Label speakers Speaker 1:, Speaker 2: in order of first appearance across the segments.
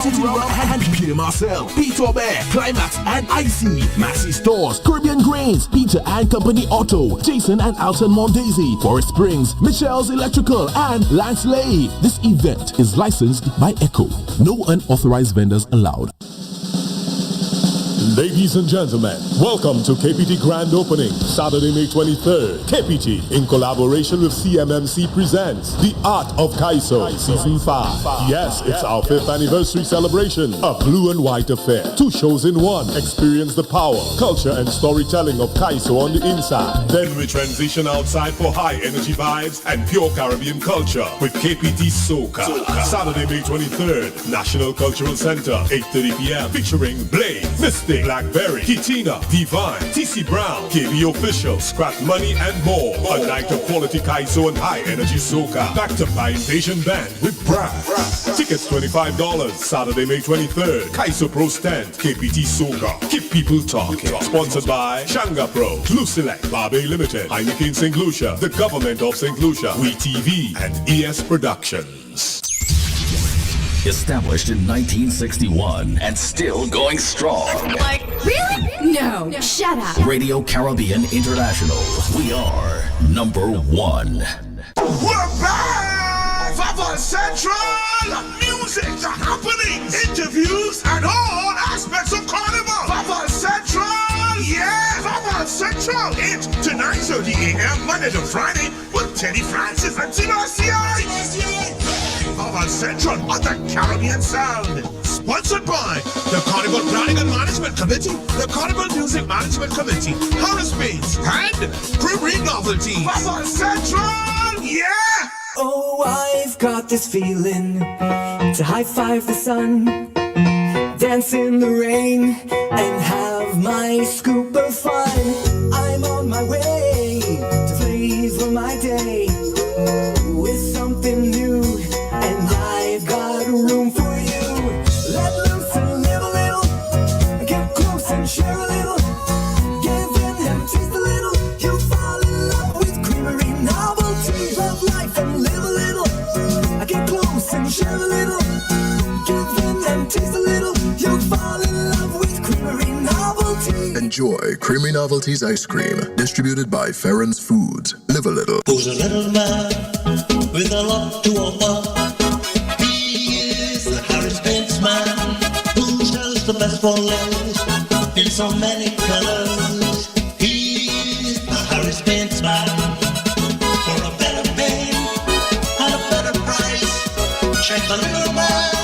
Speaker 1: City World and Pierre Marcel, Peter Bear, Climax and Icy, Massey Stores, Caribbean Grains, Peter and Company Auto, Jason and Alton Mondesi, Forest Springs, Michelle's Electrical and Lance Lay. This event is licensed by Echo. No unauthorized vendors allowed.
Speaker 2: Ladies and gentlemen, welcome to KPT Grand Opening, Saturday, May 23rd. KPT, in collaboration with CMMC, presents The Art of Kaiso, Season 5. Yes, it's our 5th anniversary celebration, a blue and white affair. 2 shows in one. Experience the power, culture, and storytelling of Kaiso on the inside. Then we transition outside for high energy vibes and pure Caribbean culture with KPT Soca. Saturday, May 23rd, National Cultural Center, 8:30 p.m. featuring Blaze, Mystic, Blackberry, Kitina, Divine, TC Brown, KB Official, Scrap Money, and more. A night of quality Kaiso and high energy soca. Backed up by Invasion Band with Brad. Tickets $25. Saturday, May 23rd. Kaiso Pro Stand, KPT Soca. Keep people talking. Sponsored by Shanga Pro, Blue Select, Barbe Limited, Heineken St. Lucia, the Government of St. Lucia, WeTV, and ES Productions.
Speaker 3: Established in 1961 and still going strong.
Speaker 4: Like, really? No. Shut up.
Speaker 3: Radio Caribbean International. We are number 1.
Speaker 5: We're back! Vaval Central! Music, the happenings, interviews, and all aspects of Carnival. Vaval Central! Yeah! Vaval Central! 8 to 9:30 a.m. Monday to Friday with Teddy Francis and Tinacia. Vaval Central on the Caribbean Sound. Sponsored by the Carnival Planning and Management Committee, the Carnival Music Management Committee, Harris Bates, and Creamy Novelty. Vaval Central, yeah!
Speaker 6: Oh, I've got this feeling to high-five the sun, dance in the rain, and have my scoop of fun. I'm on my way to flavor my day with something new, and I've got room for you. Let loose and live a little, get close and share a little, give in and taste a little. You'll fall in love with creamery novelty. Love life and live a little, get close and share a little, give in and taste a little. You'll fall in love with creamery novelty.
Speaker 7: Enjoy Creamy Novelties ice cream, distributed by Ferrens Foods. Live a little.
Speaker 8: Who's a little man with a lot to offer? He is the Harris Bates man, who sells the best for less in so many colors. He is the Harris Bates man, for a better pay and a better price. Check the little man,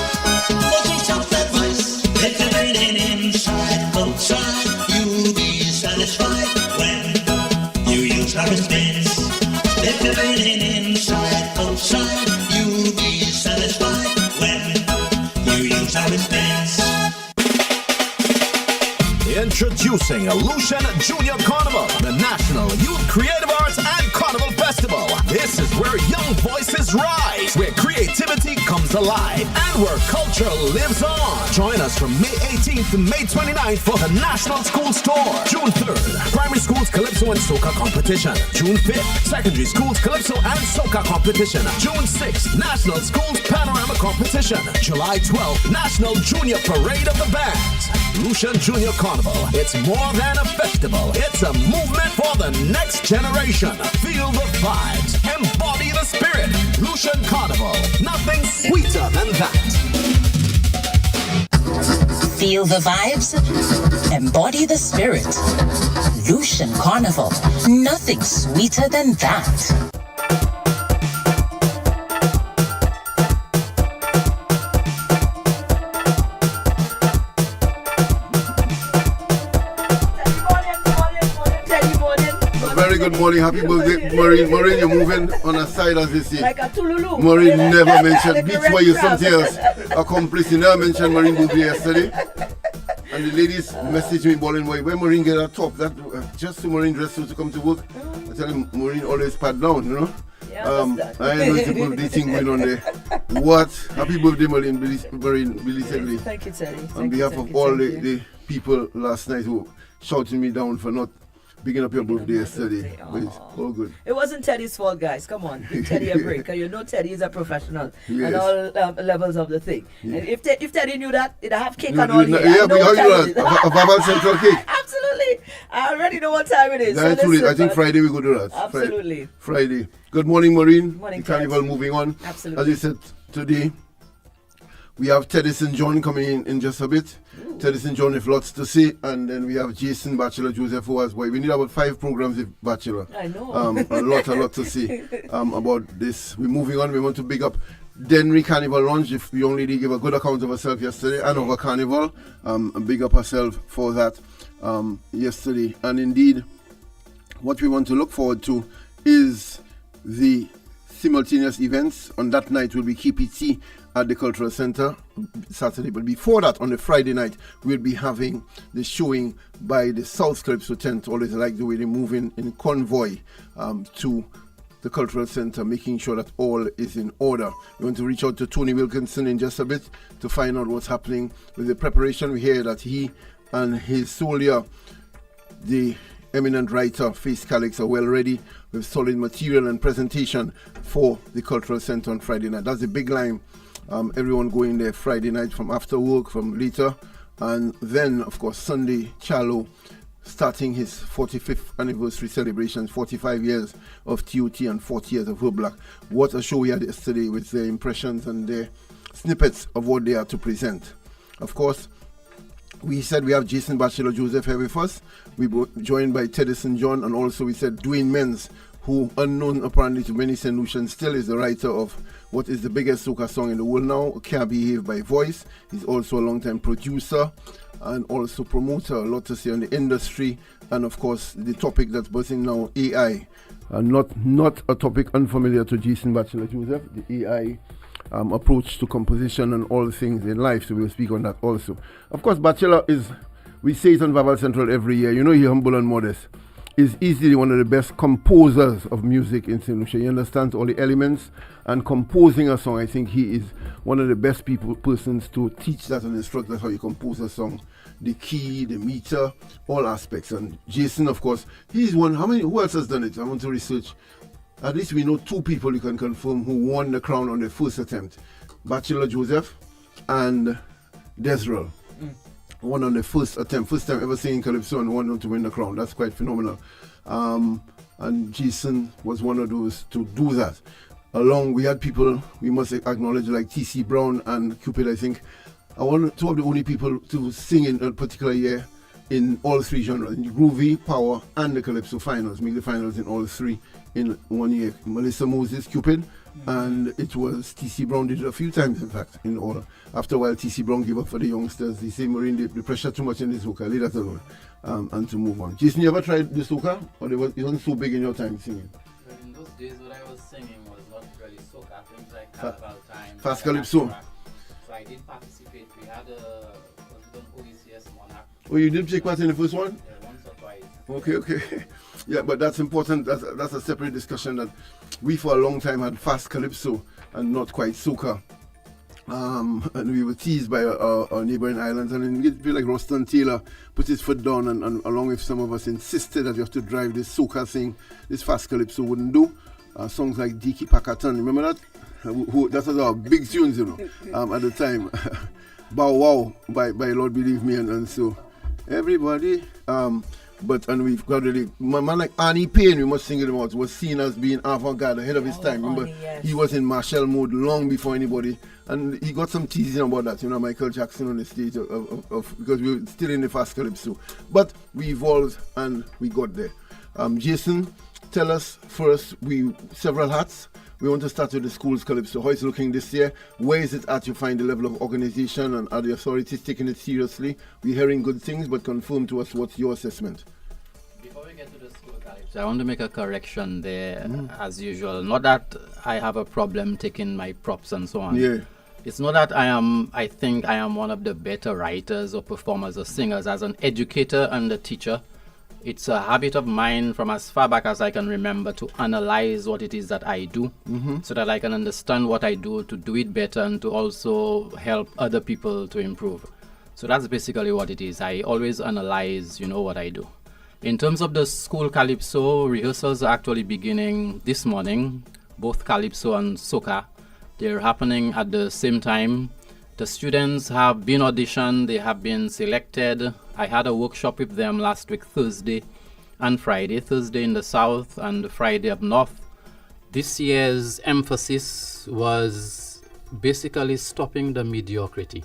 Speaker 8: what's his self-advice? If you're raining inside, outside, you'll be satisfied when you use Harris Bates. If you're raining inside, outside, you'll be satisfied when you use Harris Bates.
Speaker 1: Introducing Lucian Junior Carnival, the National Youth Creative Arts and Carnival Festival. This is where young voices rise, where creativity comes alive, and where culture lives on. Join us from May 18th to May 29th for the National School Tour. June 3rd, Primary Schools Calypso and Soca Competition. June 5th, Secondary Schools Calypso and Soca Competition. June 6th, National Schools Panorama Competition. July 12th, National Junior Parade of the Bands. Lucian Junior Carnival. It's more than a festival. It's a movement for the next generation. Feel the vibes. Embody the spirit. Lucian Carnival. Nothing sweeter than that.
Speaker 9: Feel the vibes. Embody the spirit. Lucian Carnival. Nothing sweeter than that.
Speaker 10: Good morning, happy birthday, Maureen. Maureen, you're moving on a side as they say.
Speaker 11: Like a Tululu.
Speaker 10: Maureen never mentioned beats for you, something else. Accomplice, you never mentioned Maureen birthday yesterday. And the ladies messaged me, bawling, why Maureen get her top? That just to Maureen dress to come to work. I tell him Maureen always pat down, you know.
Speaker 11: Yeah,
Speaker 10: I know it's a birthday thing going on there. What? Happy birthday, Maureen, belatedly.
Speaker 11: Thank you, Teddy.
Speaker 10: On behalf of all the people last night who shouted me down for not bigging up your birthday yesterday. But it's all good.
Speaker 11: It wasn't Teddy's fault, guys. Come on, give Teddy a break. 'Cause you know Teddy is a professional
Speaker 10: Yes.
Speaker 11: on all levels of the thing. And if Teddy knew that, he'd have cake
Speaker 10: You-
Speaker 11: on all
Speaker 10: you-
Speaker 11: year.
Speaker 10: yeah,
Speaker 11: I know
Speaker 10: but how
Speaker 11: what
Speaker 10: you know
Speaker 11: time it
Speaker 10: that?
Speaker 11: is.
Speaker 10: A Vaval Central cake?
Speaker 11: Absolutely. I already know what time it is.
Speaker 10: That's
Speaker 11: So
Speaker 10: true.
Speaker 11: listen,
Speaker 10: I think
Speaker 11: man.
Speaker 10: Friday we go to that.
Speaker 11: Absolutely.
Speaker 10: Friday. Good morning, Maureen.
Speaker 11: Morning,
Speaker 10: the carnival
Speaker 11: Ted.
Speaker 10: moving on.
Speaker 11: Absolutely.
Speaker 10: As you said today, we have Teddy St. John coming in just a bit. Teddy St. John with lots to say, and then we have Jason Bachelor Joseph who has boy. We need about 5 programs with Bachelor.
Speaker 11: I know.
Speaker 10: A lot to say about this. We're moving on. We want to big up Denry Carnival Lounge. If the young lady gave a good account of herself yesterday and of her carnival, and big up herself for that yesterday. And indeed, what we want to look forward to is the simultaneous events. On that night will be KPT at the Cultural Center Saturday, but before that, on the Friday night, we'll be having the showing by the South Calypso tent. Always like the way they move in convoy to the Cultural Center, making sure that all is in order. We want to reach out to Tony Wilkinson in just a bit to find out what's happening with the preparation. We hear that he and his soldier, the eminent writer Face Calix, are well ready with solid material and presentation for the Cultural Center on Friday night. That's the big line. Everyone going there Friday night from after work, from later. And then, of course, Sunday, Charlo starting his 45th anniversary celebrations, 45 years of TOT and 40 years of Her Black. What a show we had yesterday with their impressions and their snippets of what they are to present. Of course, we said we have Jason Bachelor Joseph here with us. We were joined by Teddy St. John, and also we said Dwayne Menz, who, unknown apparently to many St. Lucians, still is the writer of what is the biggest soca song in the world now, Can't Behave by Voice. He's also a long-time producer and also promoter. A lot to say on the industry, and of course the topic that's buzzing now, AI. Not a topic unfamiliar to Jason Bachelor Joseph, the AI approach to composition and all things in life, so we'll speak on that also. Of course, Bachelor is, we say it on Vaval Central every year, you know, he's humble and modest, is easily one of the best composers of music in St. Lucia. He understands all the elements, and composing a song, I think he is one of the best persons to teach that and instruct that's how you compose a song. The key, the meter, all aspects. And Jason, of course, he's one. Who else has done it? I want to research. At least we know 2 people you can confirm who won the crown on the first attempt. Bachelor Joseph and Desrel. Won on the first attempt. First time ever singing Calypso and won to win the crown. That's quite phenomenal. And Jason was one of those to do that. Along, we had people we must acknowledge like T.C. Brown and Cupid, I think. I want 2 of the only people to sing in a particular year in all 3 genres, in Groovy, Power, and the Calypso finals. Make the finals in all 3 in 1 year. Melissa Moses, Cupid, and it was T.C. Brown did it a few times, in fact, in order. After a while, T.C. Brown gave up for the youngsters. They say, Maureen, the pressure too much in this soca, leave that alone, and to move on. Jason, you ever tried the soca? Or it wasn't so big in your time singing?
Speaker 12: In those days, what I was singing was not really soca, things like carnival time.
Speaker 10: Fast Calypso.
Speaker 12: So I did participate. We had an OECS Monarch.
Speaker 10: Oh, you did take part in the first one?
Speaker 12: Yeah, once or twice.
Speaker 10: Okay. Yeah, but that's important. That's a separate discussion that we for a long time had fast Calypso and not quite soca. And we were teased by our neighboring islands, and then we feel like Roston Taylor put his foot down and along with some of us insisted that you have to drive this soca thing. This fast Calypso wouldn't do. Songs like Diki Pakatan, remember that? That was our big tunes, you know, at the time. Bow Wow by Lord Believe Me, and so everybody. And we've gradually, man like Annie Payne, we must single him out, was seen as being avant-garde, ahead of his time. Remember,
Speaker 11: yes.
Speaker 10: He was in Marshall mode long before anybody, and he got some teasing about that, you know, Michael Jackson on the stage because we were still in the fast Calypso. But we evolved and we got there. Jason, tell us first, several hats. We want to start with the school's Calypso. How is it looking this year? Where is it at? You find the level of organization, and are the authorities taking it seriously? We're hearing good things, but confirm to us what's your assessment.
Speaker 12: Before we get to the school Calypso, I want to make a correction there, as usual. Not that I have a problem taking my props and so on.
Speaker 10: Yeah.
Speaker 12: It's not that I think I am one of the better writers or performers or singers. As an educator and a teacher, it's a habit of mine from as far back as I can remember to analyze what it is that I do, so that I can understand what I do to do it better and to also help other people to improve. So that's basically what it is. I always analyze, what I do. In terms of the school calypso, rehearsals are actually beginning this morning, both calypso and soca. They're happening at the same time. The students have been auditioned, they have been selected. I had a workshop with them last week, Thursday and Friday. Thursday in the south and Friday up north. This year's emphasis was basically stopping the mediocrity.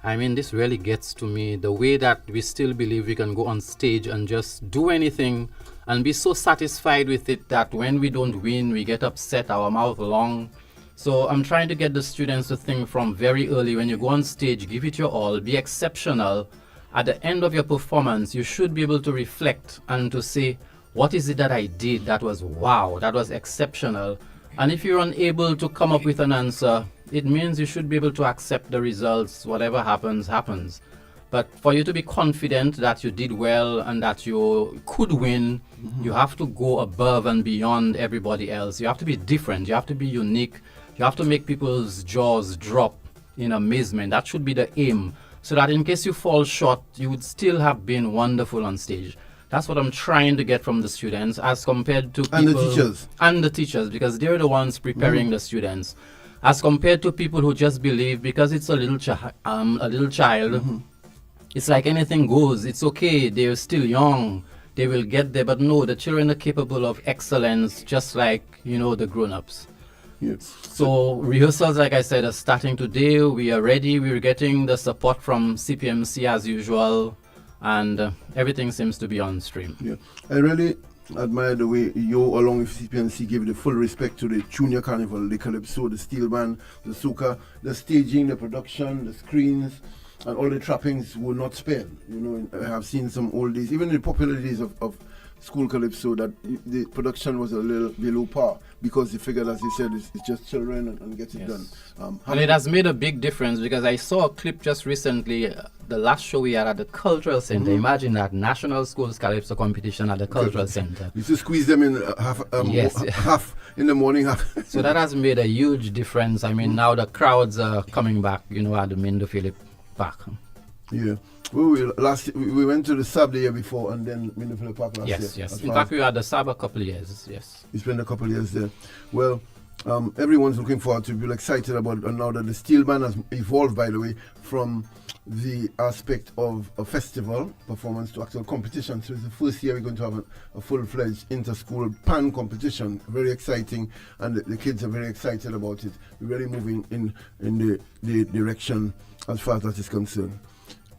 Speaker 12: I mean, this really gets to me, the way that we still believe we can go on stage and just do anything and be so satisfied with it that when we don't win, we get upset, our mouth long. So I'm trying to get the students to think from very early, when you go on stage, give it your all, be exceptional. At the end of your performance, you should be able to reflect and to say, what is it that I did that was wow, that was exceptional? And if you're unable to come up with an answer, it means you should be able to accept the results. Whatever happens, happens. But for you to be confident that you did well and that you could win, you have to go above and beyond everybody else. You have to be different. You have to be unique. You have to make people's jaws drop in amazement. That should be the aim. So that in case you fall short, you would still have been wonderful on stage. That's what I'm trying to get from the students as compared to people.
Speaker 10: And the teachers.
Speaker 12: And the teachers, because they're the ones preparing the students. As compared to people who just believe because it's a little child, it's like anything goes. It's okay. They're still young. They will get there. But no, the children are capable of excellence, just like, the grown-ups.
Speaker 10: Yes.
Speaker 12: So rehearsals, like I said, are starting today. We are ready. We're getting the support from CPMC as usual. And everything seems to be on stream.
Speaker 10: Yeah, I really admire the way you, along with CPNC, give the full respect to the Junior Carnival, the Calypso, the Steel Band, the Soca, the staging, the production, the screens, and all the trappings were not spared. I have seen some old days, even the popular days of school Calypso, that the production was a little below par because they figured, as you said, it's just children and get it done.
Speaker 12: And it has made a big difference because I saw a clip just recently, the last show we had at the Cultural Center. Imagine that, National Schools Calypso competition at the Cultural Center.
Speaker 10: You just squeeze them in half in the morning, half.
Speaker 12: So that has made a huge difference. I mean, now the crowds are coming back, at the Mindo Philip Park.
Speaker 10: Yeah. We went to the Sab the year before and then Mindo Philip Park last year.
Speaker 12: Yes. In fact, we had the Sab a couple of years, yes.
Speaker 10: You spent a couple of years there. Well, everyone's looking forward to be excited about now that the Steel Band has evolved, by the way, from the aspect of a festival performance to actual competition. So it's the first year we're going to have a full-fledged inter-school pan competition. Very exciting, and the kids are very excited about it. We're really moving in the direction as far as that is concerned.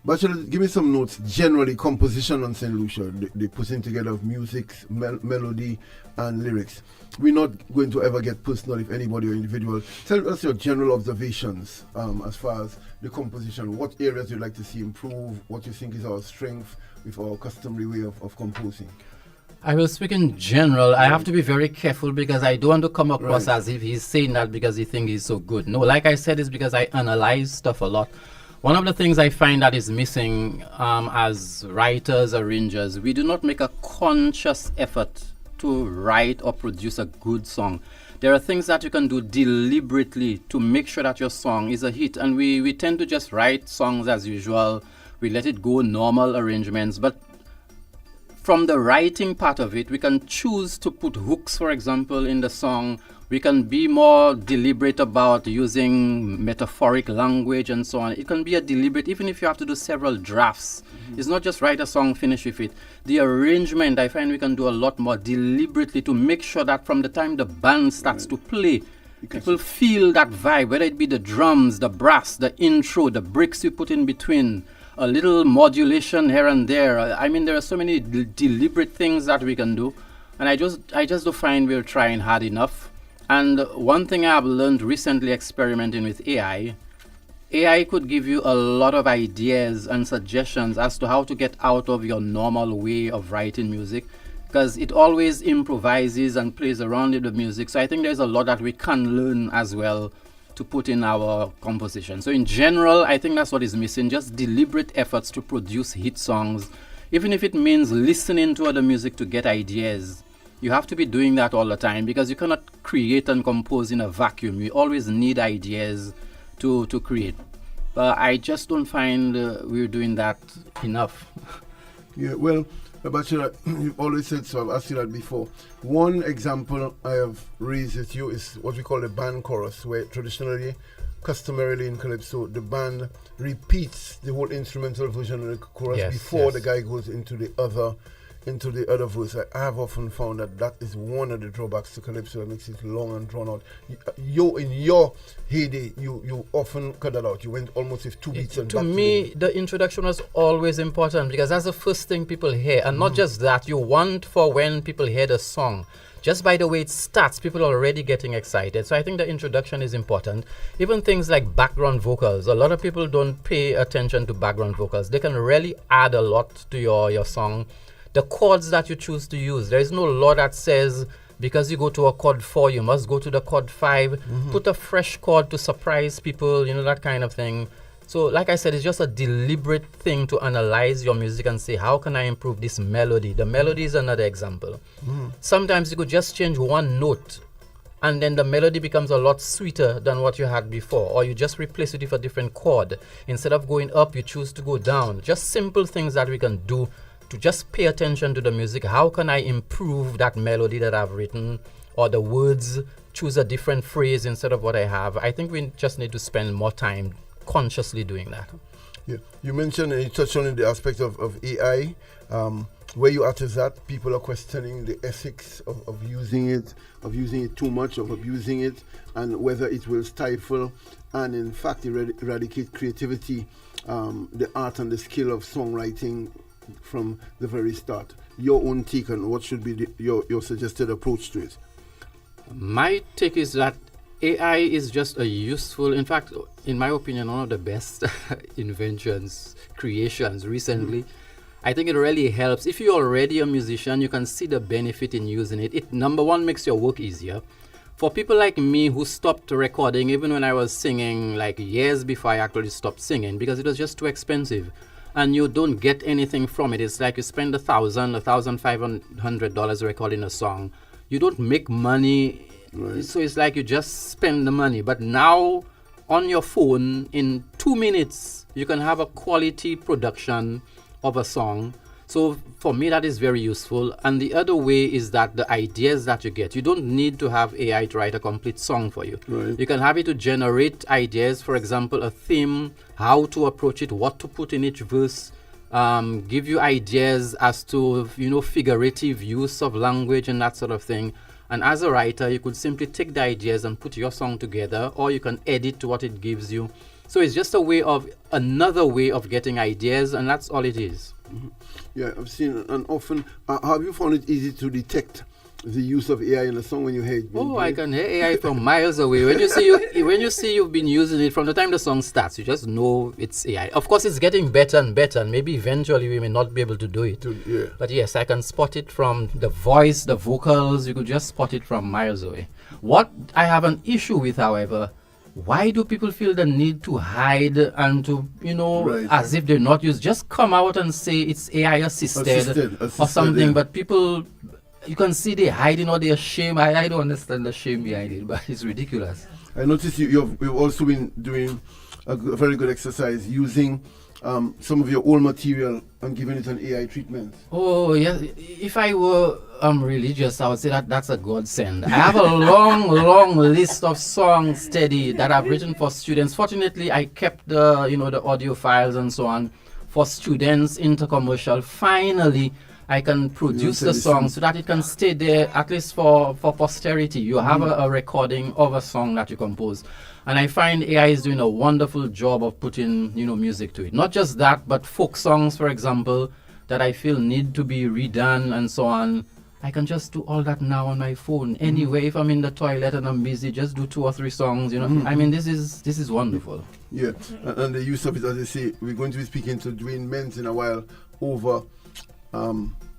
Speaker 10: Bachelor, give me some notes. Generally, composition on St. Lucia, the putting together of music, melody, and lyrics. We're not going to ever get personal, if anybody or individual. Tell us your general observations as far as the composition. What areas you'd like to see improve? What you think is our strength with our customary way of composing?
Speaker 12: I will speak in general. I have to be very careful because I don't want to come across as if he's saying that because he thinks he's so good. No, like I said, it's because I analyze stuff a lot. One of the things I find that is missing as writers, arrangers, we do not make a conscious effort to write or produce a good song. There are things that you can do deliberately to make sure that your song is a hit. And we tend to just write songs as usual. We let it go, normal arrangements. But from the writing part of it, we can choose to put hooks, for example, in the song. We can be more deliberate about using metaphoric language and so on. It can be a deliberate, even if you have to do several drafts. It's not just write a song, finish with it. The arrangement, I find we can do a lot more deliberately to make sure that from the time the band starts to play, people feel that vibe, whether it be the drums, the brass, the intro, the breaks you put in between, a little modulation here and there. I mean, there are so many deliberate things that we can do. And I just don't find we're trying hard enough. And one thing I've learned recently experimenting with AI could give you a lot of ideas and suggestions as to how to get out of your normal way of writing music, because it always improvises and plays around with the music. So I think there's a lot that we can learn as well to put in our composition. So in general, I think that's what is missing, just deliberate efforts to produce hit songs, even if it means listening to other music to get ideas. You have to be doing that all the time because you cannot create and compose in a vacuum. You always need ideas to create. But I just don't find we're doing that enough.
Speaker 10: Yeah, well, Bachelor, you've always said so. I've asked you that before. One example I have raised with you is what we call the band chorus, where traditionally, customarily in calypso, the band repeats the whole instrumental version of the chorus before the guy goes into the other verse. I have often found that is one of the drawbacks to calypso that makes it long and drawn out. You in your heyday, you often cut that out. You went almost with 2 beats and
Speaker 12: to me, the introduction was always important because that's the first thing people hear, and not just that. You want for when people hear the song. Just by the way it starts, people are already getting excited. So I think the introduction is important. Even things like background vocals. A lot of people don't pay attention to background vocals. They can really add a lot to your song. The chords that you choose to use. There is no law that says because you go to a chord 4, you must go to the chord 5. Put a fresh chord to surprise people, that kind of thing. So like I said, it's just a deliberate thing to analyze your music and say, how can I improve this melody? The melody is another example. Sometimes you could just change one note and then the melody becomes a lot sweeter than what you had before. Or you just replace it with a different chord. Instead of going up, you choose to go down. Just simple things that we can do to just pay attention to the music. How can I improve that melody that I've written? Or the words, choose a different phrase instead of what I have. I think we just need to spend more time consciously doing that.
Speaker 10: Yeah. You mentioned and you touched on the aspect of AI. Where you at is that people are questioning the ethics of using it too much, of abusing it, and whether it will stifle and in fact eradicate creativity, the art and the skill of songwriting from the very start. Your own take on what should be your suggested approach to it?
Speaker 12: My take is that AI is just a useful, in fact, in my opinion, one of the best inventions, creations recently. I think it really helps. If you're already a musician, you can see the benefit in using it. It, number one, makes your work easier. For people like me who stopped recording, even when I was singing, like years before I actually stopped singing, because it was just too expensive. And you don't get anything from it. It's like you spend $1,500 recording a song. You don't make money. Right. So it's like you just spend the money. But now on your phone, in 2 minutes, you can have a quality production of a song. So for me, that is very useful. And the other way is that the ideas that you get, you don't need to have AI to write a complete song for you.
Speaker 10: Right.
Speaker 12: You can have it to generate ideas, for example, a theme, how to approach it, what to put in each verse, give you ideas as to, figurative use of language and that sort of thing. And as a writer, you could simply take the ideas and put your song together, or you can edit to what it gives you. So it's just another way of getting ideas, and that's all it is.
Speaker 10: Yeah, I've seen, and often, have you found it easy to detect the use of AI in a song when you hear it?
Speaker 12: I can hear AI from miles away. When you see you've been using it from the time the song starts, you just know it's AI. Of course, it's getting better and better, and maybe eventually we may not be able to do it. But yes, I can spot it from the voice, the vocals. You could just spot it from miles away. What I have an issue with, however, why do people feel the need to hide and to, as if they're not used? Just come out and say it's AI assisted or something. Yeah. But people, you can see they're hiding or they're ashamed. I don't understand the shame behind it, but it's ridiculous.
Speaker 10: I noticed you've also been doing a very good exercise using some of your old material and giving it an AI treatment.
Speaker 12: Oh, yeah. If I were religious, I would say that's a godsend. I have a long list of songs steady that I've written for students. Fortunately, I kept the audio files and so on for students, intercommercial. Finally, I can produce the song so that it can stay there at least for posterity. You have a recording of a song that you compose. And I find AI is doing a wonderful job of putting, music to it. Not just that, but folk songs, for example, that I feel need to be redone and so on. I can just do all that now on my phone. Anyway, if I'm in the toilet and I'm busy, just do 2 or 3 songs, I mean, this is wonderful.
Speaker 10: Yeah, and the use of it, as I say, we're going to be speaking to Dwayne Menz in a while over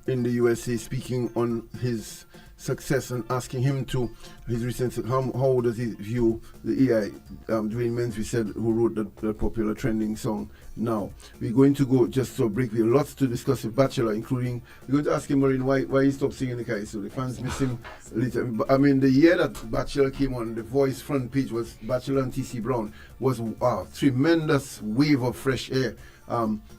Speaker 10: in the USA, speaking on his success and asking him to his recent, how does he view the AI? Dwayne Menz, we said, who wrote the popular trending song Now, we're going to go just to a break. We have lots to discuss with Bachelor, including, we're going to ask him, Maureen, why he stopped singing the Kaiso. The fans miss him a little. I mean, the year that Bachelor came on, the Voice front page was Bachelor and T.C. Brown, was a tremendous wave of fresh air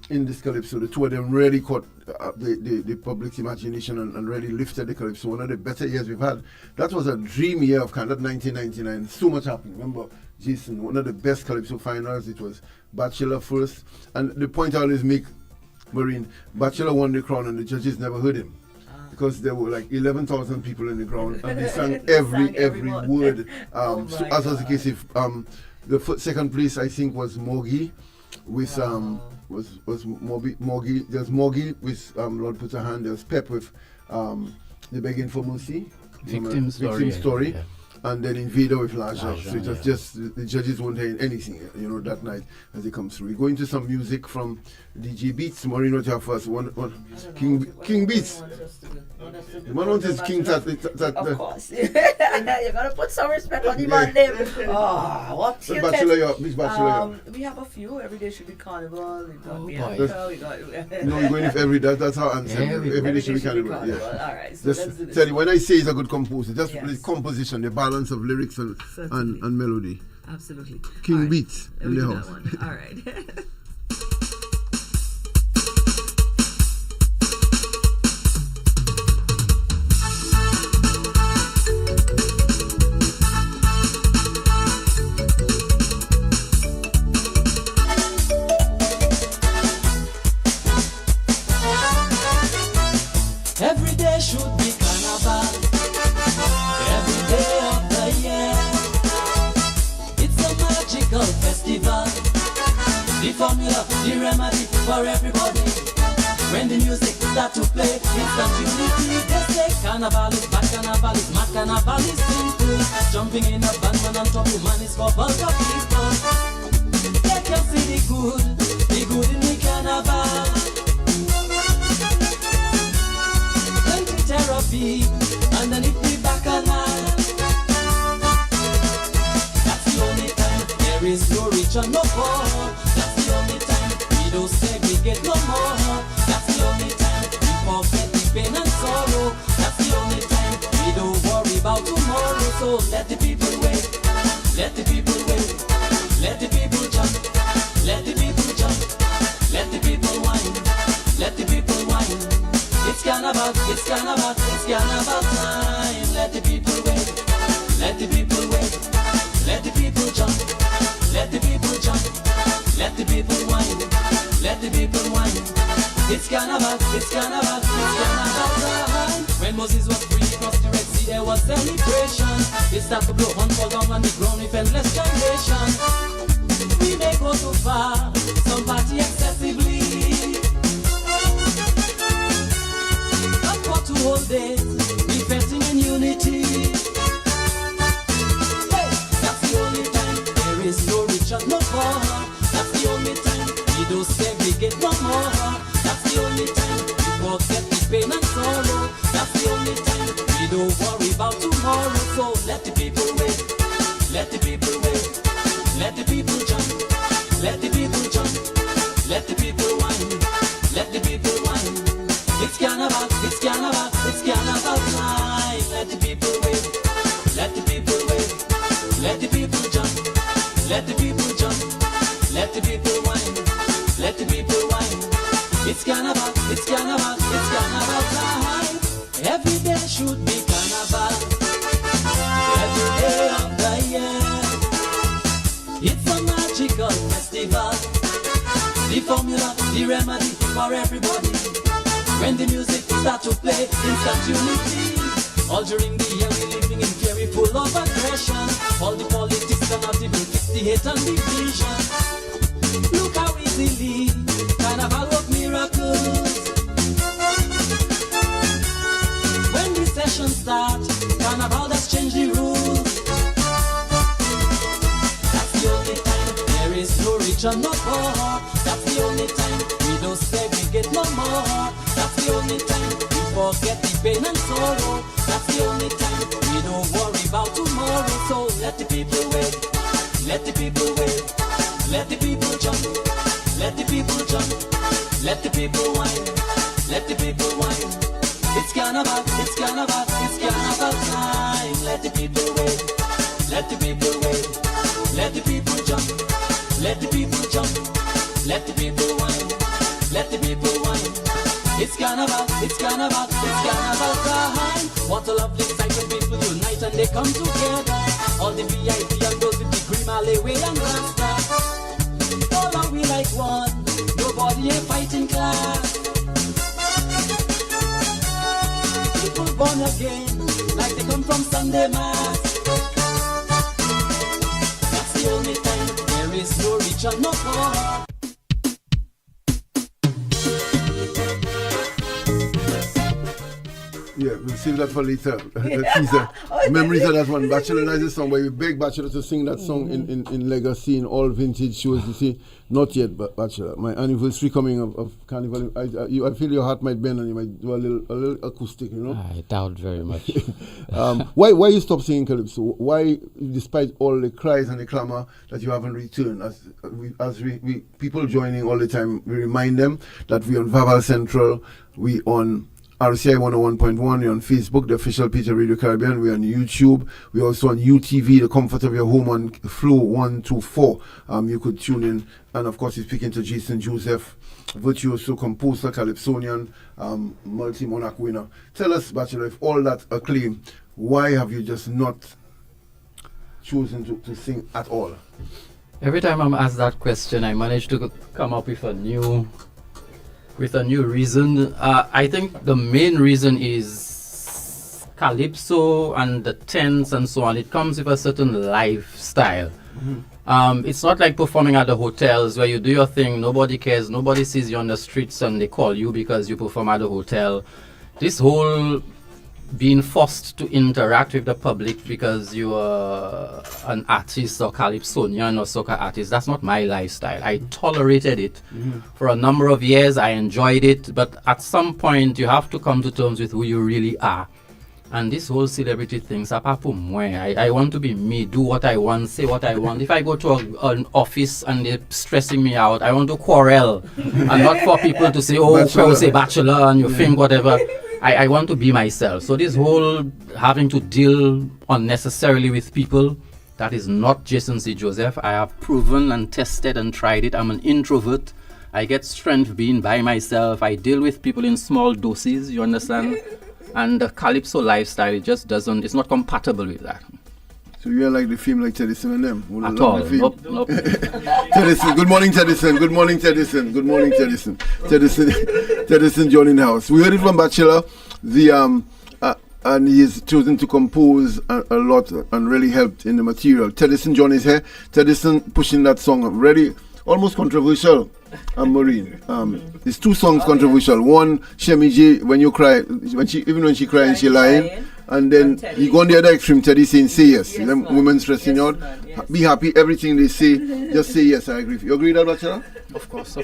Speaker 10: in this Calypso. The two of them really caught the public's imagination and really lifted the Calypso. One of the better years we've had. That was a dream year of kind of 1999. So much happened. Remember, Jason, one of the best Calypso finals. It was Bachelor first. And the point I always make, Maureen, Bachelor won the crown and the judges never heard him. Because there were like 11,000 people in the ground and they sang every word. So as was the case, if the second place I think was Mogi with was Mogi. There's Mogi with Lord Put a Hand. There's Pep with The Begging for Mercy,
Speaker 12: Victim Story.
Speaker 10: Yeah. And then Invader with Laja. So it was just the judges weren't hearing anything, that night as they come through. We go into some music from DJ Beats. Maureen, what you have first? King Beats. The man wants his King Tat.
Speaker 11: Of course. You gotta put some respect on the man name. Oh, what's your
Speaker 10: Which Bachelor?
Speaker 11: We have a few. Every day should be Carnival. We got Bianca. We got.
Speaker 10: No, we're going with every day. That's our answer. Every day should be Carnival. Yeah.
Speaker 11: All right. So let's do this.
Speaker 10: Tell you, when I say he's a good composer, just the composition, the balance of lyrics and melody.
Speaker 11: Absolutely.
Speaker 10: King Beats in the house.
Speaker 11: All right.
Speaker 13: Every day should be carnival. Every day of the year. It's a magical festival. The formula, the remedy for everybody. When the music start to play, instant unity. They say carnival is bad, carnival is mad, carnival is simple. Jumping in a band when I'm top, man is for vulgar people. They can see the good in the carnival. Therapy underneath the bacchanal. That's the only time there is no rich and no poor. That's the only time we don't segregate no more. That's the only time we forget the pain and sorrow. That's the only time we don't worry about tomorrow. So let the people wait, let the people wait, let the people jump, let the people jump, let the people whine, let the people whine. It's carnival, it's carnival, it's carnival time. Let the people wait, let the people wait, let the people jump, let the people jump, let the people whine, let the people whine. It's carnival, it's carnival, it's carnival time. When Moses was free across the Red Sea, there was celebration. It started to blow, one fall down on the ground with endless generation. We may go too far, some party excessively. To hold it, reflecting in unity. Hey, that's the only time there is no rich and no poor. That's the only time we don't segregate no more. That's the only time we forget the pain and sorrow. That's the only time we don't worry about tomorrow. So let the people wait, let the people wait, let the people jump, let the people jump, let the people whine, let the people whine. It's carnival, it's carnival, it's carnival time. Let the people wait, let the people wait, let the people jump, let the people jump, let the people whine, let the people whine. It's carnival, it's carnival, it's carnival time. Every day should be carnival, every day of the year. It's a magical festival. The formula, the remedy for everybody. When the music start to play, instant unity. All during the year we living in fear, we full of aggression. All the politics cannot even fix the hate and division. Look how easily carnival work miracles. When the session starts, carnival has changed the rules. That's the only time there is no rich and no poor. That's the only time we don't segregate no more. That's the only time we forget the pain and sorrow. That's the only time we don't worry about tomorrow. So let the people wait, let the people wait, let the people jump, let the people jump, let the people whine, let the people whine. It's carnival, it's carnival, it's carnival time. Let the people wait, let the people wait, let the people jump, let the people jump, let the people whine, let the people whine. It's carnival, it's carnival, it's carnival time. What a lovely sight when people unite and they come together. All the VIP and those with the cream alleyway and rasta. All are we like one, nobody ain't fighting class. People born again, like they come from Sunday Mass. That's the only time, there is no rich and no poor.
Speaker 10: Yeah, we'll save that for later. Teaser. Memories of that one. Bachelor Night is a song where we beg Bachelor to sing that song in Legacy, in all vintage shows. You see, not yet, but Bachelor. My anniversary coming of Carnival. I feel your heart might bend and you might do a little acoustic, you know?
Speaker 12: I doubt very much.
Speaker 10: Why you stop singing Calypso? Why, despite all the cries and the clamor, that you haven't returned? As we people joining all the time, we remind them that we on Vaval Central, we on RCI 101.1, we're on Facebook, the official page of Radio Caribbean, we're on YouTube, we're also on UTV, the comfort of your home on Flow 124. You could tune in, and of course, you're speaking to Jason Joseph, virtuoso, composer, calypsonian, multi-monarch winner. Tell us, Bachelor, if all that acclaim, why have you just not chosen to sing at all?
Speaker 12: Every time I'm asked that question, I manage to come up with a new reason. I think the main reason is Calypso and the tents and so on. It comes with a certain lifestyle. It's not like performing at the hotels where you do your thing, nobody cares, nobody sees you on the streets and they call you because you perform at the hotel. This whole being forced to interact with the public because you are an artist or calypsonian or soca artist, that's not my lifestyle. I tolerated it for a number of years. I enjoyed it, but at some point you have to come to terms with who you really are. And this whole celebrity thing, I want to be me, do what I want, say what I want. If I go to an office and they're stressing me out, I want to quarrel and not for people to say, oh, say bachelor and you think whatever. I want to be myself. So this whole having to deal unnecessarily with people, that is not Jason C. Joseph. I have proven and tested and tried it. I'm an introvert. I get strength being by myself. I deal with people in small doses, you understand? And the Calypso lifestyle, it just doesn't, it's not compatible with that.
Speaker 10: So you're like the film like Teddyson and them?
Speaker 12: At all. Nope.
Speaker 10: Teddyson, good morning Teddyson, good morning Teddyson, good morning Teddyson. Teddyson joining the house. We heard it from Bachelor, and he's chosen to compose a lot and really helped in the material. Teddyson John is here. Teddyson pushing that song really almost controversial. Maureen. There's two songs controversial. One, Shemi J, when you cry, when she crying, she lying. And then you go on the other extreme, Teddy saying, say yes. Them women stressing out. Yes. Be happy, everything they say, just say yes, I agree. You agree with that, Bachelor?
Speaker 12: Of course.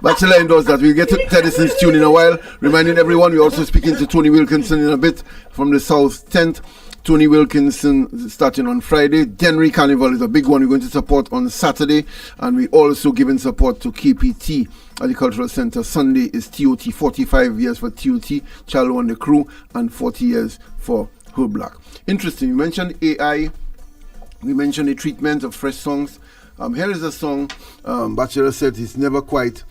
Speaker 10: Bachelor endorsed that. We'll get to Teddyson's tune in a while. Reminding everyone, we're also speaking to Tony Wilkinson in a bit from the South Tent. Tony Wilkinson starting on Friday. Denry Carnival is a big one we're going to support on Saturday. And we also giving support to KPT at the Cultural Center. Sunday is TOT, 45 years for TOT, Charlo and the crew, and 40 years for Herb Black. Interesting, you mentioned AI. We mentioned the treatment of fresh songs. Here is a song Bachelor said he's never quite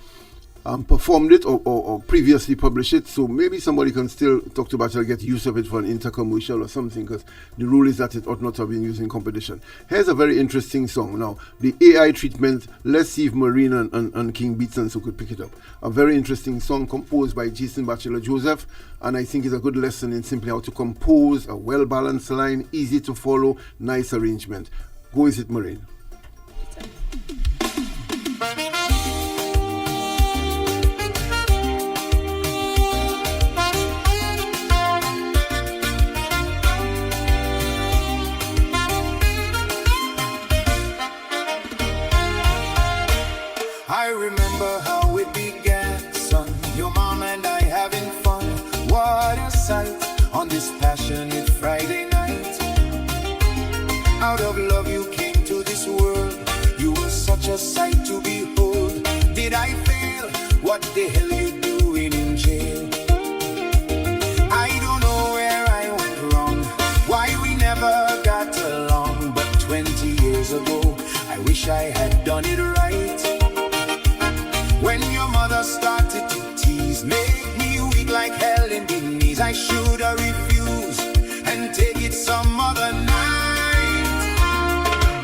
Speaker 10: performed it or previously published it, so maybe somebody can still talk to Bachelor, get use of it for an intercommercial or something, because the rule is that it ought not to have been used in competition. Here's a very interesting song. Now, the AI treatment, let's see if Marine and King Beatson so could pick it up. A very interesting song composed by Jason Bachelor Joseph, and I think it's a good lesson in simply how to compose a well-balanced line, easy to follow, nice arrangement. Go is it, Marine?
Speaker 5: I remember how it began, son. Your mom and I having fun. What a sight on this passionate Friday night. Out of love you came to this world. You were such a
Speaker 14: a sight to behold. Did I fail? What the hell you doing in jail? I don't know where I went wrong, why we never got along. But 20 years ago, I wish I had done it right. When your mother started to tease, make me weak like hell in the knees, I should have refused and take it some other night.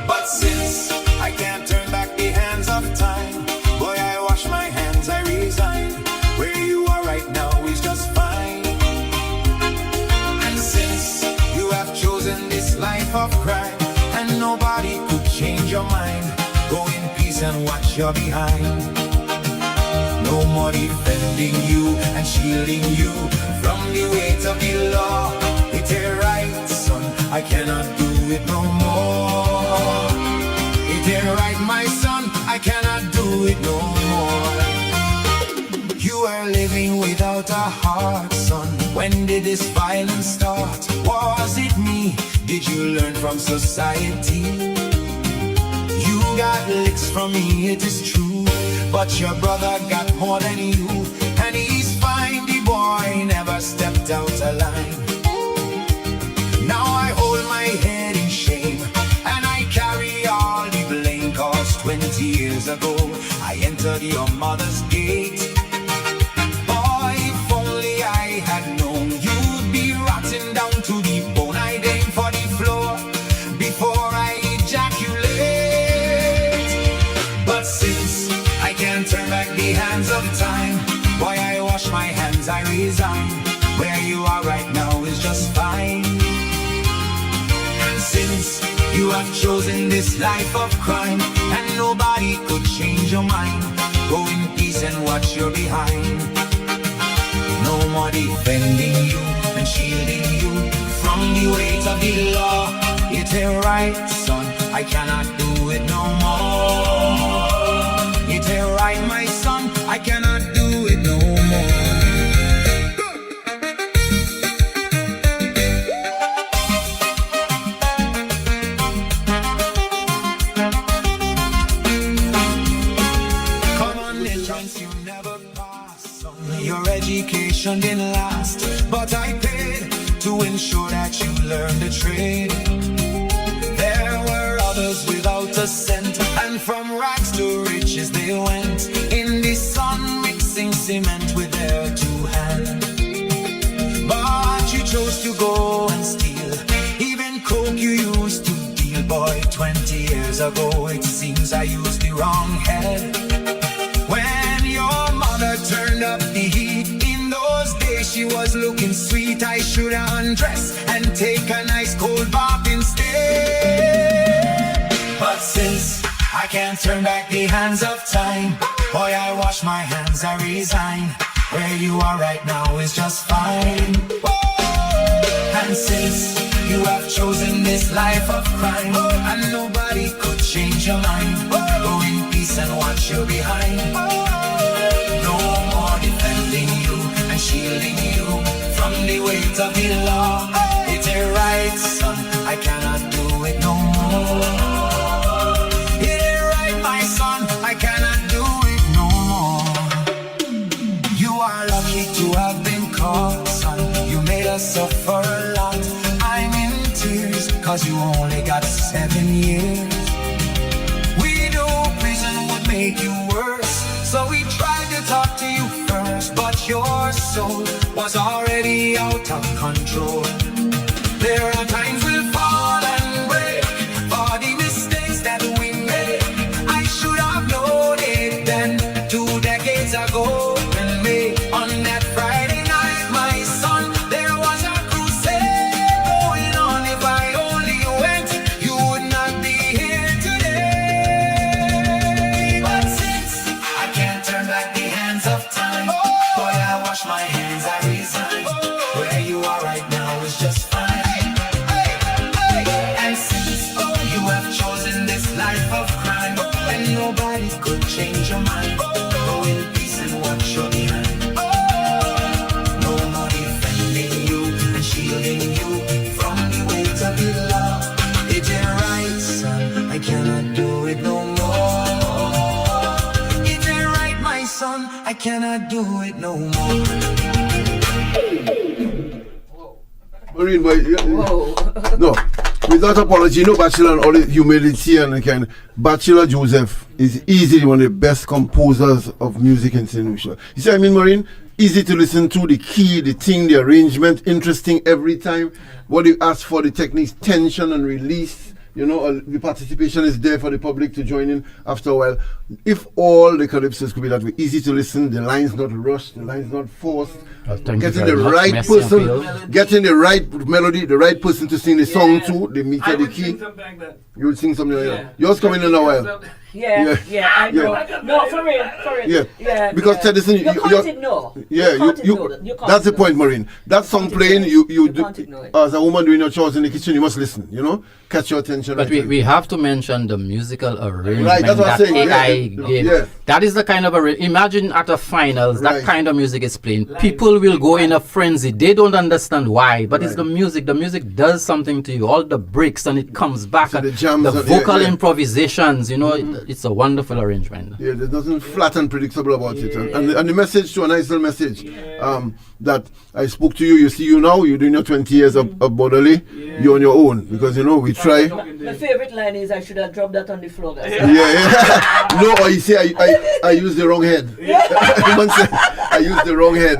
Speaker 14: But since I can't turn back the hands of time, boy, I wash my hands, I resign. Where you are right now is just fine. And since you have chosen this life of crime, and nobody could change your mind, go in peace and watch your behind. No more defending you and shielding you from the weight of the law. It's a right, son, I cannot do it no more. It's a right, my son, I cannot do it no more. You are living without a heart, son. When did this violence start? Was it me? Did you learn from society? You got licks from me, it is true, but your brother got more than you, and he's fine, the boy never stepped out of line. Now I hold my head in shame, and I carry all the blame, cause 20 years ago, I entered your mother's gate. Boy, if only I had known, you'd be rotting down to the bone. I'd aim for the floor before I ejaculate. But since I can't turn back the hands of time, boy, I wash my hands, I resign. Where you are right now is just fine. And since you have chosen this life of crime, and nobody could change your mind, go in peace and watch your behind. No more defending you and shielding you from the weight of the law. It's a right, son, I cannot do it no more. It's a right, my son, I cannot do it no more. Common entrance you never passed, son. Your education didn't last, but I paid to ensure that you learned the trade. There were others without a cent, and from rags to riches they went, in the sun mixing cement with their two hands. But you chose to go and steal, even coke you used to deal. Boy, 20 years ago it seems I used the wrong head. When your mother turned up the heat, in those days she was looking sweet. I should have undressed and take a nice cold bath instead. But since I can't turn back the hands of time, boy, I wash my hands, I resign. Where you are right now is just fine. And since you have chosen this life of crime, and nobody could change your mind, go in peace and watch you behind. No more defending you and shielding you from the weight of the law. It's a right, son, I cannot do it no more. I cannot do it no more. You are lucky to have been caught, son. You made us suffer a lot. I'm in tears, cause you only got 7 years. We knew prison would make you worse, so we tried to talk to you first, but your soul was already out of control. There are times we'll fall and break for the mistakes that we made. I should have known it then 2 decades ago. And me on that Friday night, my son, there was a crusade going on. If I only went, you would not be here today. But since I can't turn back the hands of time, boy, I wash my hands, I resign. Where you are right now is just fine. And since you have chosen this life of crime, and nobody could change your mind, go in peace and watch your behind. No more defending you and shielding you from the weight of the law. It's a right, son, I cannot do it no more. I cannot do it no more.
Speaker 10: Marine boy, no. Without apology, no Bachelor and all the humility and kind. Bachelor Joseph is easily one of the best composers of music in St. Lucia. You see what I mean, Marine? Easy to listen to, the key, the thing, the arrangement, interesting every time. What you ask for, the techniques, tension and release. You know, the participation is there for the public to join in after a while. If all the calypsos could be that way, easy to listen, the lines not rushed, the lines not forced, getting the right person, getting the right melody, the right person to sing the song to, the meter, the key. You would sing something like that. Yours coming in a while.
Speaker 11: Yeah, I know. No, for real.
Speaker 10: Yeah, because Teddyson,
Speaker 11: you can't ignore.
Speaker 10: Yeah, you that's the point, Maureen. That song playing, you do, as a woman doing your chores in the kitchen, you must listen, you know, catch your attention.
Speaker 12: But we have to mention the musical arrangement
Speaker 10: right, that's what
Speaker 12: that
Speaker 10: I'm saying.
Speaker 12: AI gave.
Speaker 10: Yeah.
Speaker 12: That is the kind of imagine at the finals, that kind of music is playing. People will go in a frenzy. They don't understand why, but it's the music. The music does something to you. All the breaks and it comes back.
Speaker 10: So the jams,
Speaker 12: the vocal improvisations, you know, it's a wonderful arrangement.
Speaker 10: Yeah, there's nothing flat and predictable about it. And the message, to a nice little message, that I spoke to you, you see you now, you're doing your 20 years of Borderly, you're on your own, because, you know, we try.
Speaker 11: My favorite line is, I should have dropped that on the floor, guys.
Speaker 10: No, or you say, I used the wrong head. Someone said, I used the wrong head.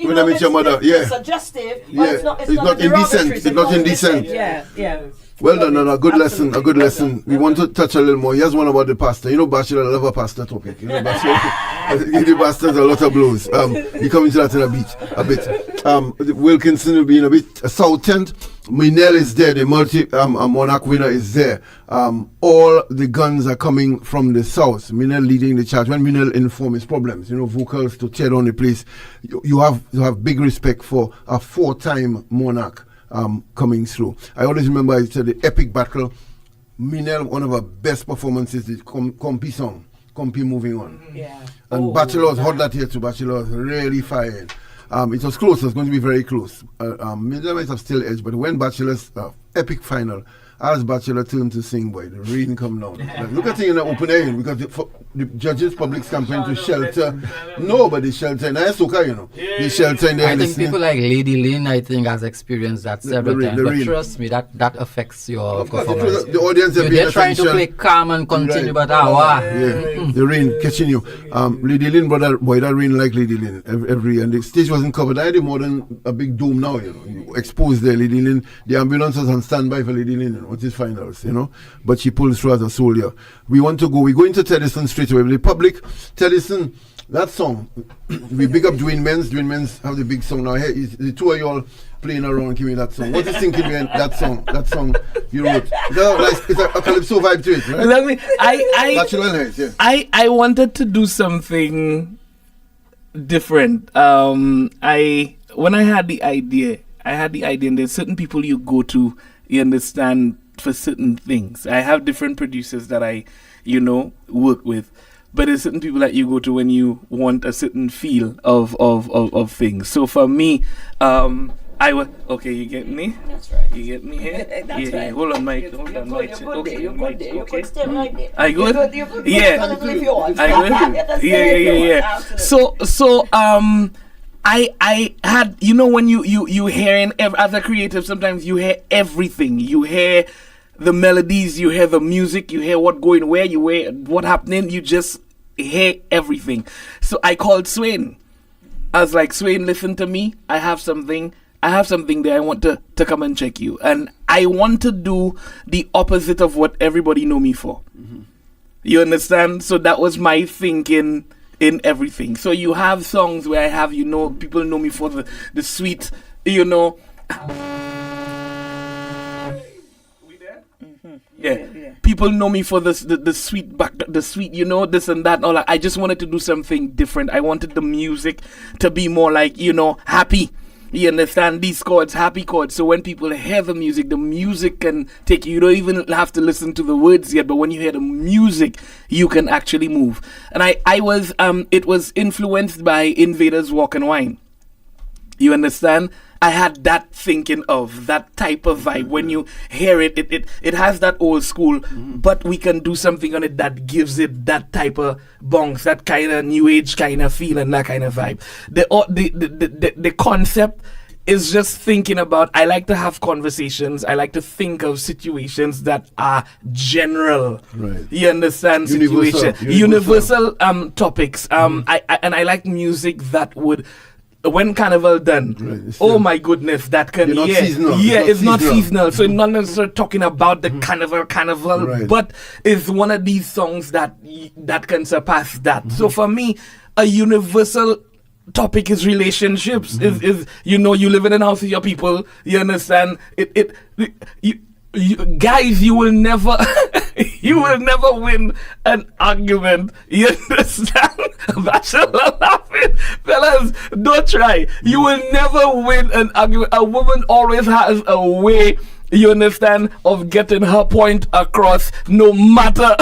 Speaker 10: When I met your mother,
Speaker 11: It's suggestive, but it's not
Speaker 10: indecent. It's not indecent.
Speaker 11: Yeah.
Speaker 10: Well done, a good lesson, a good lesson. We want to touch a little more. Here's one about the pastor. You know, Bachelor, I love a pastor topic. You know, Bachelor, give the pastors a lot of blows. We come into that in a bit. Wilkinson will be in a bit. South Tent, Minel is there. The monarch winner is there. All the guns are coming from the south. Minel leading the charge. When Minel inform his problems, you know, vocals to tear down the place. You have big respect for a 4-time monarch. Coming through. I always remember I said the epic battle. Minel, one of her best performances is Compy song, Compy Moving On. And Bachelors heard that here too. Bachelors really fired. It was close. It was going to be very close. Minel might have still edge, but when Bachelors epic final, as Bachelor turned to sing, boy, the rain come down. Like, look at it in the open air, because the judges' public campaign to shelter. Nobody shelter in Soka, you know. They shelter in there.
Speaker 12: I think people like Lady Lynn, I think, has experienced that several times. But trust me, that affects your performance.
Speaker 10: The audience have been
Speaker 12: they're trying to play calm and continue, but
Speaker 10: the rain catching you. Lady Lynn, brother, boy, that rain like Lady Lynn every and the stage wasn't covered. I had more than a big dome now, you know. You exposed there, Lady Lynn. The ambulance was on standby for Lady Lynn, you know, with his finals, you know. But she pulled through as a soldier. We want to go. We go into Teddyson straight away. The public, Teddyson, that song. We big up Dwayne Menz. Dwayne Menz have the big song now. Hey, the two of y'all playing around, give me that song. What do you think behind that song? That song you wrote. It's a calypso vibe to it, right?
Speaker 15: Exactly. I wanted to do something different. When I had the idea, and there's certain people you go to, you understand, for certain things. I have different producers that I, work with, but there's certain people that you go to when you want a certain feel of things. So for me, okay, you get me? That's right. You get me here?
Speaker 11: That's right.
Speaker 15: Hold on, Mike.
Speaker 11: You're good there. You could stay right there.
Speaker 15: I good?
Speaker 11: You could
Speaker 15: Yeah.
Speaker 11: if you want.
Speaker 15: Yeah. So I had, when you hearing, as a creative, sometimes you hear everything. You hear the melodies, you hear the music, you hear what going where, you hear what happening, you just hear everything. So I called Swain. I was like, Swain, listen to me. I have something there. I want to come and check you. And I want to do the opposite of what everybody know me for. Mm-hmm. You understand? So that was my thinking in everything. So you have songs where I have, people know me for the sweet, Yeah. People know me for the sweet the sweet, this and that. All I just wanted to do something different. I wanted the music to be more like, happy. You understand? These chords, happy chords. So when people hear the music can take you. You don't even have to listen to the words yet, but when you hear the music, you can actually move. And I was, it was influenced by Invaders Walk and Wine. You understand? I had that thinking of that type of vibe. When you hear it, it has that old school, but we can do something on it that gives it that type of bounce, that kind of new age kind of feeling, that kind of vibe. The concept is just thinking about, I like to have conversations. I like to think of situations that are general.
Speaker 10: Right.
Speaker 15: You understand? Universal topics. I like music that would, when Carnival done, oh my goodness, that can,
Speaker 10: not seasonal.
Speaker 15: It's not seasonal. So not necessarily talking about the carnival,
Speaker 10: Right.
Speaker 15: but it's one of these songs that can surpass that. So for me, a universal topic is relationships. Is you live in a house with your people. You understand? Guys, you will never win an argument. You understand? Bachelor laughing. Fellas, don't try. You will never win an argument. A woman always has a way, you understand, of getting her point across, no matter.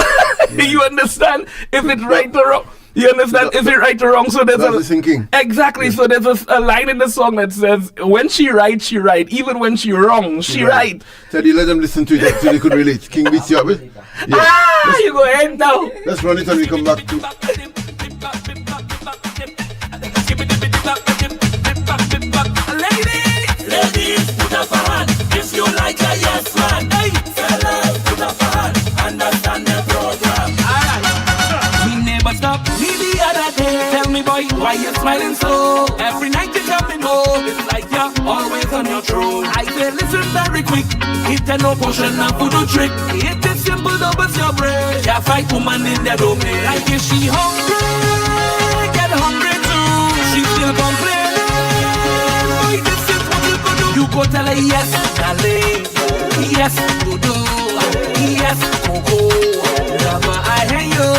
Speaker 15: You understand? If it's right or wrong. You understand? Is it right or wrong? So there's
Speaker 10: thinking.
Speaker 15: Exactly. So there's a line in the song that says, when she right, she right. Even when she wrong, she right.
Speaker 10: Teddy, let them listen to it so they could relate. King beats you up with.
Speaker 15: Yeah. You go ahead now.
Speaker 10: Let's run it and we come back to.
Speaker 13: Ladies, put up a hand if you like a yes man. Hey, fellas, put up a hand. Understand the program. Alright. Me neighbor stop me the other day. Tell me, boy, why you smiling so? Every night you tell me no. It's like you're always on your throne. I say, listen very quick. It ain't no potion and voodoo trick. It is simple, doubles your brain. You fight woman in the domain. Like if she hungry, get hungry too. She still complaining. Boy, this is what you could do. You go tell her yes, darling. Yes, do. Yes, go. Lover, I hear you.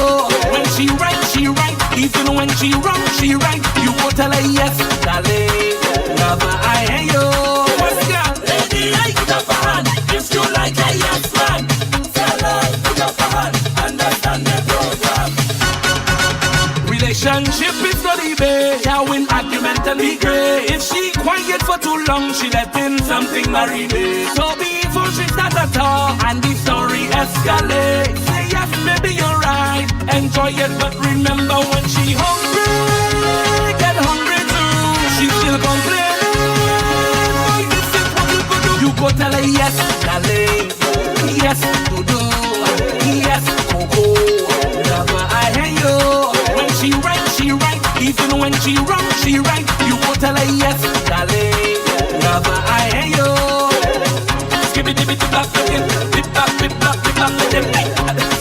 Speaker 13: When she right, she right. Even when she wrong, she right. You go tell her yes, darling. Lover, I hear you. What's that? Lady, I put up a hand. If you like a yes man. Fella, put up a hand. Understand the program. Relationship is not easy. Can't win argument and be great. If she quiet for too long, she let in something marry me. So before she start a talk and the story escalate, say yes, maybe you're right. Enjoy it, but remember when she hungry, get hungry too. She still complaining. Boy, this is what you could do. You go tell her yes, darling. Yes, do. Yes, go. Lover, I hear you. When she right, she right. Even when she wrong, she right. You go tell her yes, darling. Lover, I hear you. Skibby dibby dip back with him. Dip back with him.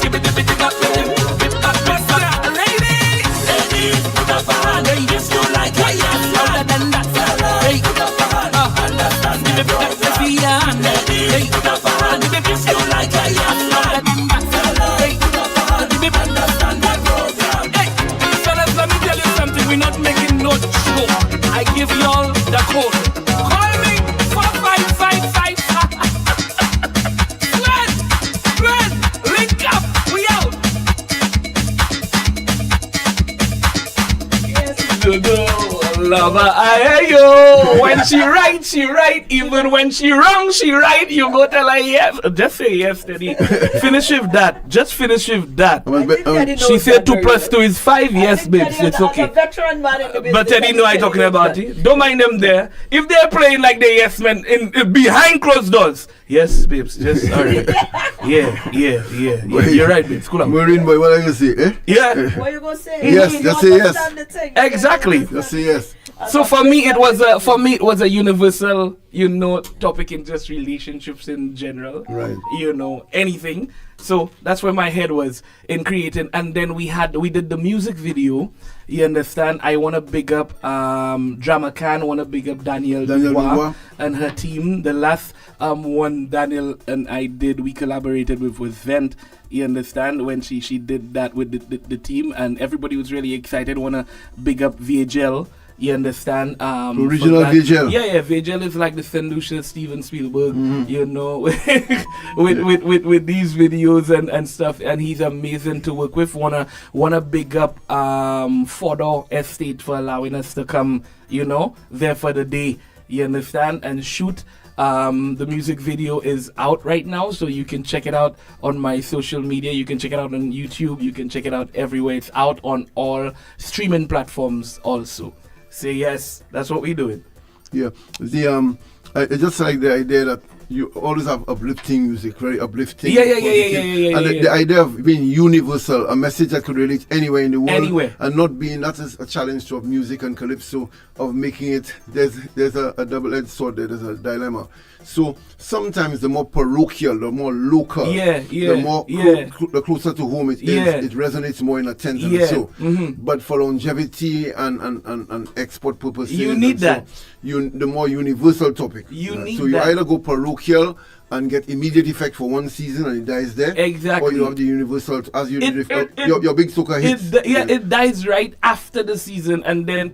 Speaker 13: Skibby dibby dip back with him. Dip back with him. Ladies, put up a hand. If you like a yes man. Than that. Hey, put up a hand. Understand the program. Ladies, put up a hand. If you like a yes man. Hey, put up a hand. Understand the program. Hey, fellas, let me tell you something. We're not making no show. I give y'all the code. Call me 4555. Glenn, link up. We out. Lover, I hear you. When she right, she right. Even when she wrong, she right. You go tell her yes. Just say yes, Teddy. Finish with that. Just finish with that. She said 2 + 2 is 5. Yes, babes. It's okay. But Teddy know I talking about it. Don't mind them there. If they're playing like the yes men in behind closed doors. Yes, babes. Just sorry. Yeah. You're right, babes. Cool.
Speaker 10: Marine boy, what are you say? Eh?
Speaker 15: Yeah.
Speaker 11: What you gonna say?
Speaker 10: Yes, just say yes.
Speaker 15: Exactly.
Speaker 10: Just say yes.
Speaker 15: So for me, it was a universal, topic in just relationships in general.
Speaker 10: Right.
Speaker 15: Anything. So that's where my head was in creating. And then we did the music video. You understand? I want to big up Drama Can. Want to big up Danielle Dubois and her team. The last one Daniel and I did, we collaborated with Vent. You understand? When she did that with the team, and everybody was really excited. Want to big up VHL You understand?
Speaker 10: Original Vaval.
Speaker 15: Yeah, Vaval is like the St. Lucia Steven Spielberg, you know, with these videos and stuff, and he's amazing to work with. Wanna big up Fodor Estate for allowing us to come, you know, there for the day. You understand? And shoot. The music video is out right now, so you can check it out on my social media. You can check it out on YouTube. You can check it out everywhere. It's out on all streaming platforms also. So yes, that's what we're doing.
Speaker 10: Yeah, I just like the idea that you always have uplifting music, very uplifting.
Speaker 15: Yeah.
Speaker 10: And the idea of being universal, a message that could relate anywhere in the world, and not being that is a challenge to of music and calypso, of making it. There's a double-edged sword there. There's a dilemma. So sometimes the more parochial, the more local, the more the closer to home it is, it resonates more in a tent and so. But for longevity and export purposes,
Speaker 15: you need that.
Speaker 10: The more universal topic.
Speaker 15: You need
Speaker 10: so you
Speaker 15: that.
Speaker 10: either go parochial and get immediate effect for one season and it dies there,
Speaker 15: exactly,
Speaker 10: or you have the universal as you did your big soca hits.
Speaker 15: It dies right after the season, and then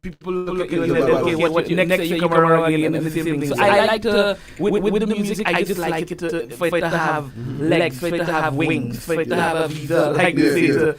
Speaker 15: people look at it and okay, what next you come around again and the same thing. So I like to, with the music, I just like it for it to have legs, for it to have wings, for it to have a visa, like they say, to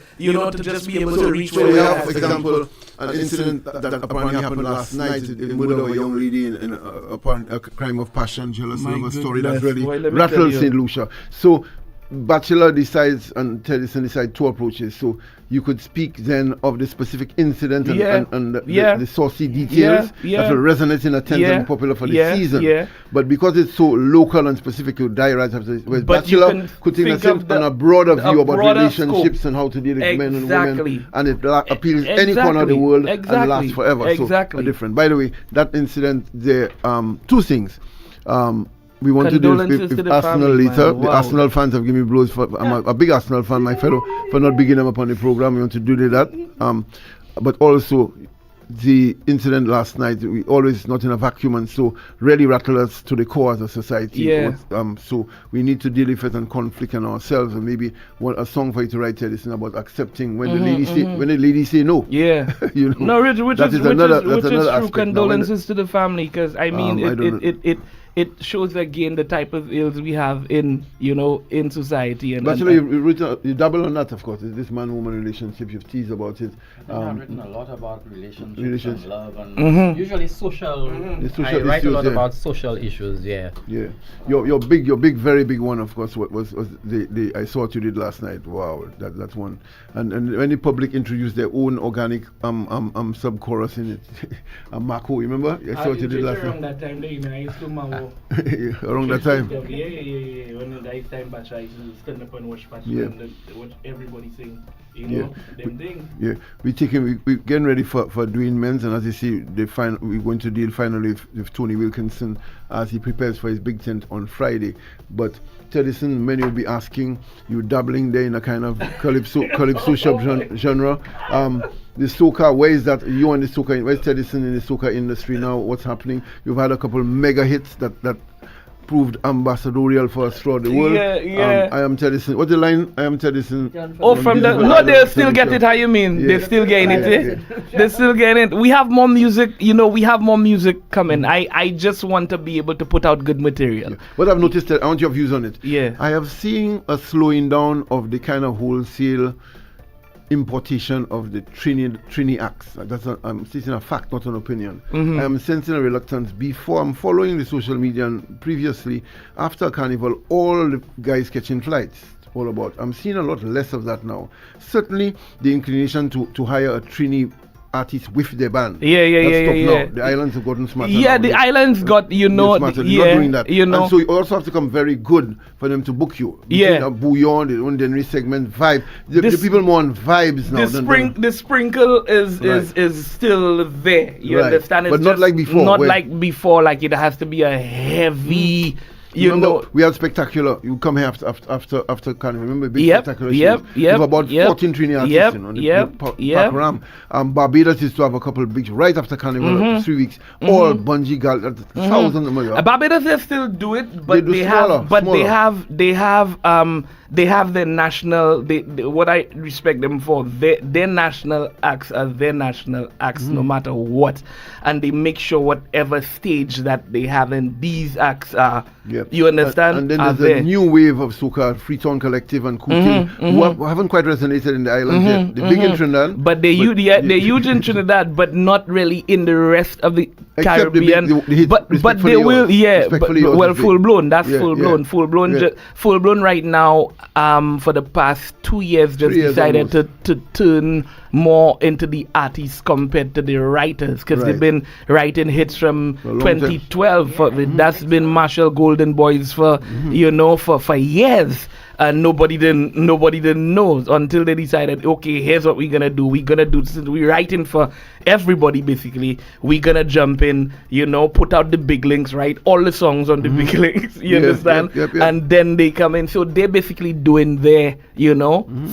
Speaker 15: just be able to reach where
Speaker 10: we
Speaker 15: we
Speaker 10: have,
Speaker 15: are.
Speaker 10: for example, an incident that apparently happened last night, the murder of a young lady in a crime of passion, jealous of a story that really rattled St. Lucia. So Bachelor decides and Teddyson decide two approaches. So you could speak then of the specific incident and the saucy details that will resonate in a tent and be popular for the season. But because it's so local and specific, you die right after. Whereas Bachelor could take a broader view about relationships and how to deal with men and women, and it appeals any corner of the world and lasts forever. So different. By the way, that incident there, two things. We want to do with Arsenal later. Wow. The Arsenal fans have given me blows. I'm a big Arsenal fan, my fellow, for not bigging them up on the program. We want to do that. But also, the incident last night, we always not in a vacuum, and so really rattle us to the core as a society. So we need to deal with it and conflict in ourselves, and maybe a song for you to write is about accepting when the ladies say no.
Speaker 15: Yeah,
Speaker 10: you know.
Speaker 15: No, which is true. Condolences to the family, because I mean it shows again the type of ills we have in society. And
Speaker 10: Bachelor, you double on that, of course. It's this man-woman relationship. You've teased about it.
Speaker 12: I've written a lot about relationships and love, and usually social. I write a lot about social issues. Yeah.
Speaker 10: Your big, very big one, of course, was the I saw what you did last night. Wow, that's one. And when the public introduced their own organic sub chorus in it, Mako, remember? I saw what you did last night.
Speaker 15: Around that time, I used to
Speaker 10: around that time.
Speaker 15: Yeah. When the night time batch, I used to stand up and watch batch and watch everybody sing. Them things.
Speaker 10: Yeah, we're getting ready for Dwayne Men's, and as you see, we're going to deal finally with Tony Wilkinson as he prepares for his big tent on Friday. But Teddyson, many will be asking you dabbling there in a kind of calypso genre. The soca, where is that? You and the soca, where's Teddyson in the soca industry now? What's happening? You've had a couple mega hits that proved ambassadorial for us throughout the world. I am Teddyson. What's the line? I am Teddyson.
Speaker 15: They'll still get it. How you mean? They're still getting it. They're still getting it. We have more music. We have more music coming. I just want to be able to put out good material.
Speaker 10: But I've noticed that. I want your views on it.
Speaker 15: Yeah.
Speaker 10: I have seen a slowing down of the kind of wholesale importation of the Trini acts. I'm stating a fact, not an opinion. I am sensing a reluctance. Before, I'm following the social media, and previously, after Carnival, all the guys catching flights. All about. I'm seeing a lot less of that now. Certainly, the inclination to hire a Trini artist with their band.
Speaker 15: Yeah.
Speaker 10: Now. The islands have gotten smarter.
Speaker 15: Yeah, the islands got,
Speaker 10: smarter. They're not doing that. And so you also have to come very good for them to book you. A bouillon, the ordinary segment, vibe. The people more on vibes now.
Speaker 15: The sprinkle is still there. You understand? It's
Speaker 10: but not like before.
Speaker 15: Like before, like it has to be a heavy you know.
Speaker 10: We had Spectacular. You come here after Carnival. Remember big
Speaker 15: Yep,
Speaker 10: Spectacular
Speaker 15: yep,
Speaker 10: shows?
Speaker 15: yep,
Speaker 10: We have about
Speaker 15: yep,
Speaker 10: 14 Trini artists
Speaker 15: yep,
Speaker 10: on the
Speaker 15: yep,
Speaker 10: Park
Speaker 15: yep.
Speaker 10: Ram. Barbados used to have a couple of big right after Carnival,
Speaker 15: Mhm.
Speaker 10: 3 weeks.
Speaker 15: Mhm.
Speaker 10: All bungee gal, thousands of money.
Speaker 15: Barbados they still do it, but
Speaker 10: do
Speaker 15: they
Speaker 10: smaller,
Speaker 15: have, but
Speaker 10: smaller.
Speaker 15: they have their national. They what I respect them for. Their national acts as their national acts, no matter what, and they make sure whatever stage that they have in these acts are.
Speaker 10: Yep.
Speaker 15: You understand?
Speaker 10: And then
Speaker 15: are
Speaker 10: there's
Speaker 15: there.
Speaker 10: a new wave of soca, Freetown Collective and Cooking, who haven't quite resonated in the islands yet. They're big in Trinidad.
Speaker 15: But they're huge in Trinidad, but not really in the rest of the
Speaker 10: Except the big-
Speaker 15: Caribbean.
Speaker 10: the hit
Speaker 15: but
Speaker 10: Respectfully
Speaker 15: they will,
Speaker 10: Yours.
Speaker 15: yeah.
Speaker 10: Respectfully Yours
Speaker 15: Well,
Speaker 10: is big.
Speaker 15: full blown. That's
Speaker 10: Yeah,
Speaker 15: full
Speaker 10: yeah.
Speaker 15: blown. Full blown.
Speaker 10: Yeah.
Speaker 15: Full blown right now. For the past 2 years, just
Speaker 10: 3 years
Speaker 15: decided to turn more into the artists compared to the writers, because
Speaker 10: Right.
Speaker 15: they've been writing hits from
Speaker 10: For a long time.
Speaker 15: 2012. That's been Marshall Golden Boys for for years. And nobody didn't know until they decided, okay, here's what we're gonna do. Since we're writing for everybody basically, we're gonna jump in, put out the big links, write all the songs on the big links, you understand?
Speaker 10: Yep.
Speaker 15: And then they come in. So they're basically doing their,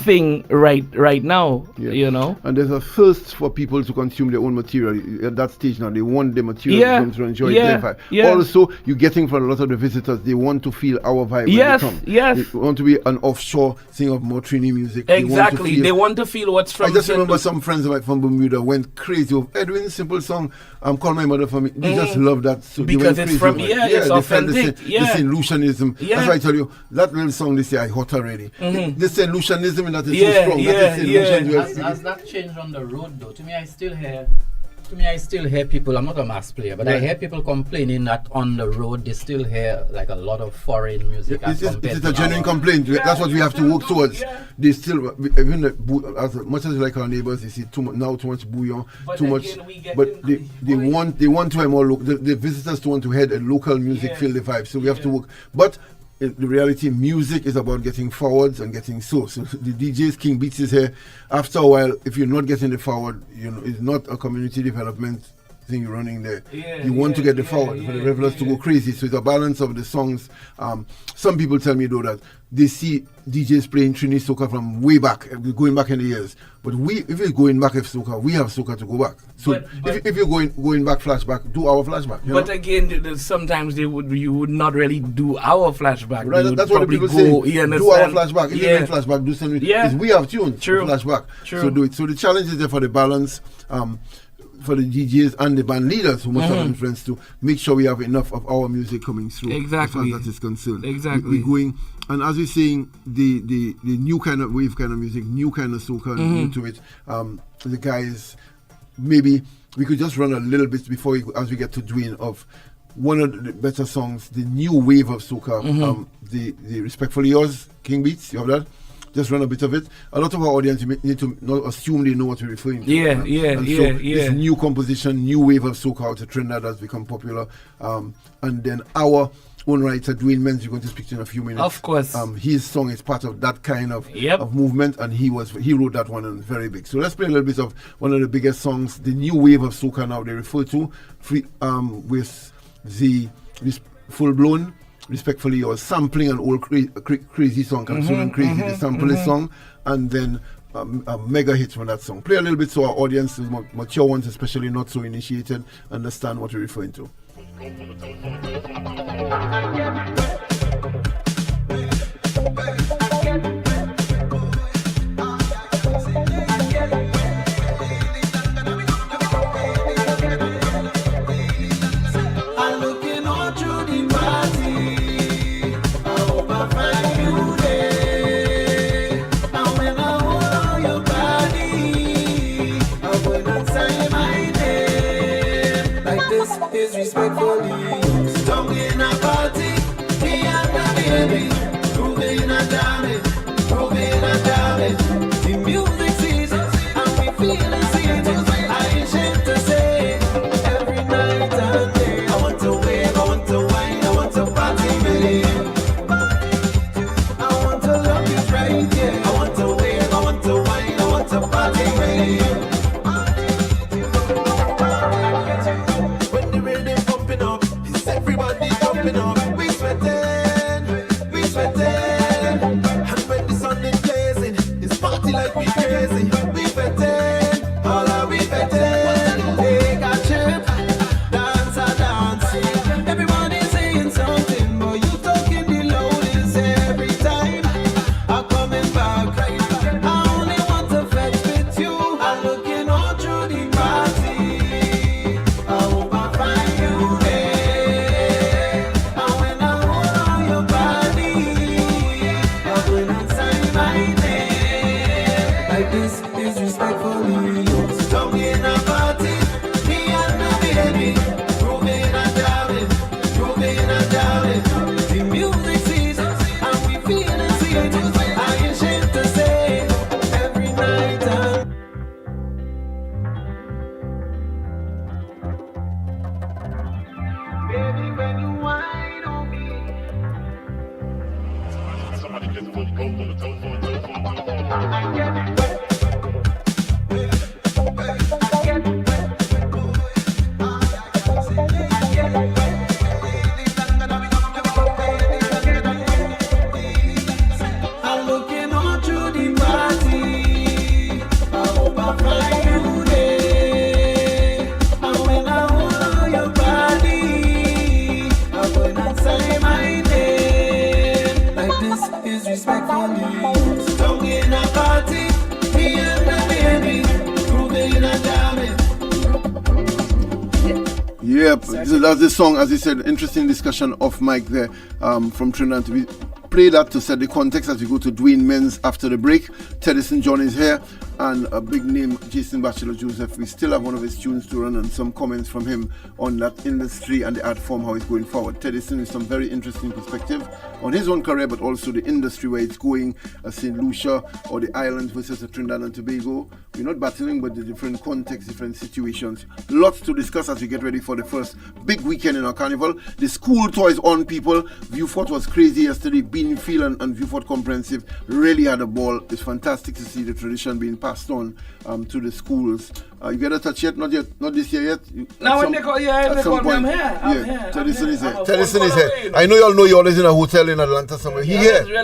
Speaker 15: thing right now,
Speaker 10: And there's a thirst for people to consume their own material at that stage now. They want the material to come to enjoy their vibe.
Speaker 15: Yeah.
Speaker 10: Also, you're getting from a lot of the visitors, they want to feel our vibe
Speaker 15: Yes,
Speaker 10: when they come.
Speaker 15: yes.
Speaker 10: They want to be an offshore thing of more Trini music.
Speaker 15: Exactly. They want to feel what's from
Speaker 10: I just
Speaker 15: St.
Speaker 10: remember
Speaker 15: Louis.
Speaker 10: some friends of mine from Bermuda went crazy over Edwin's simple song, Call My Mother For Me. They just love that. So they
Speaker 15: Because
Speaker 10: went
Speaker 15: it's
Speaker 10: crazy
Speaker 15: from,
Speaker 10: over it.
Speaker 15: it's
Speaker 10: they felt
Speaker 15: authentic.
Speaker 10: This illusionism.
Speaker 15: Yeah.
Speaker 10: That's why I tell you, that little song they say I hot already. This illusionism and that is
Speaker 15: Yeah,
Speaker 10: so strong.
Speaker 15: yeah,
Speaker 10: That is illusion.
Speaker 12: Has that changed on the road though? To me, I still hear people. I'm not a mass player, but I
Speaker 10: Right.
Speaker 12: hear people complaining that on the road they still hear like a lot of foreign music. as
Speaker 10: It's
Speaker 12: compared
Speaker 10: a
Speaker 12: to
Speaker 10: genuine
Speaker 12: our-
Speaker 10: complaint. That's what we have to work towards. They still, even as much as we like our neighbors, they see too much bouillon, too much. But they want to have more local. The visitors to want to head a local music, feel the vibe. So we have to work. But the reality, music is about getting forwards and getting so the DJs, King Beats is here. After a while, if you're not getting the forward, it's not a community development thing you're running there. You want to get the forward for the revelers to go crazy. So it's a balance of the songs. Some people tell me though that they see DJs playing Trini soca from way back, going back in the years. But if you're going back of soca, we have soca to go back. So if you're going back flashback, do our flashback.
Speaker 15: But again, sometimes you would not really do our flashback.
Speaker 10: Right,
Speaker 15: They would
Speaker 10: that's what the
Speaker 15: probably
Speaker 10: people say.
Speaker 15: you
Speaker 10: Do our
Speaker 15: understand?
Speaker 10: flashback. If you're doing flashback, do something.
Speaker 15: Yeah.
Speaker 10: Because we have tunes
Speaker 15: True.
Speaker 10: for flashback.
Speaker 15: True.
Speaker 10: So do it. So the challenge is there for the balance, for the DJs and the band leaders who must have influence to make sure we have enough of our music coming through.
Speaker 15: Exactly.
Speaker 10: As far as that is concerned.
Speaker 15: Exactly.
Speaker 10: We're going, and as we're saying, the new kind of wave kind of music, new kind of soca into it. The guys, maybe we could just run a little bit before as we get to Dwayne of one of the better songs, the new wave of soca, the Respectfully Yours, King Beats, you have that? Just run a bit of it. A lot of our audience need to not assume they know what we're referring to. And so this new composition, new wave of soca out of Trinidad has become popular. And then our own writer, Dwayne Menz, you're going to speak to in a few minutes.
Speaker 15: Of course.
Speaker 10: His song is part of that kind of movement, and he wrote that one and very big. So let's play a little bit of one of the biggest songs, the new wave of soca now they refer to, with this full blown. Respectfully, or sampling an old crazy song, Consoling Crazy, the sample this song, and then a mega hit from that song. Play a little bit so our audience, the mature ones especially, not so initiated, understand what we're referring to.
Speaker 13: I'm looking all through the party. I hope I find you there. And when I hold on your body, I wanna say my name. Like this is respectfully. Don't be in a party, me and the baby. Proving and damn proving and damn the music seasons, and we feeling seasons. I ain't ashamed to say, every night and day. I want to wave, I want to wine, I want to party, baby. I want to love you right, yeah. I want to wave, I want to wine, I want to party, baby. When the rhythm pumping up, it's everybody jumping up. We sweating. like this is respectfully yours. Don't be in a party, me and my baby, grooving and jamming, grooving and jamming. The music seasons and we feeling sweet. I ain't ashamed to say every night and baby, when you whine on me, somebody get the phone on the telephone. I get it. I'm looking on through the party. I hope I find you there. And when I hold on your body, I'm gonna say my name. Like this is respectfully. Don't in a party, me and my baby, grooving and jamming.
Speaker 10: Yep, that's the song, as you said. Interesting discussion off mic there from Trinidad. We play that to set the context as we go to Dwayne Men's after the break. Teddyson John is here, and a big name, Jason Bachelor Joseph. We still have one of his tunes to run and some comments from him on that industry and the art form, how it's going forward. Teddyson with some very interesting perspective on his own career, but also the industry where it's going, St. Lucia or the islands versus the Trinidad and Tobago. We're not battling, but the different contexts, different situations. Lots to discuss as we get ready for the first big weekend in our carnival. The school toys on, people. Viewfort was crazy yesterday. Beanfield and Viewfort Comprehensive really had a ball. It's fantastic to see the tradition being passed on to the schools. You get a touch yet? Not yet? Not this year yet?
Speaker 15: Now when they call, I'm here. I'm here.
Speaker 10: Teddyson is here. Teddyson is here. I know you all know you're always in a hotel in Atlanta somewhere. He here. We're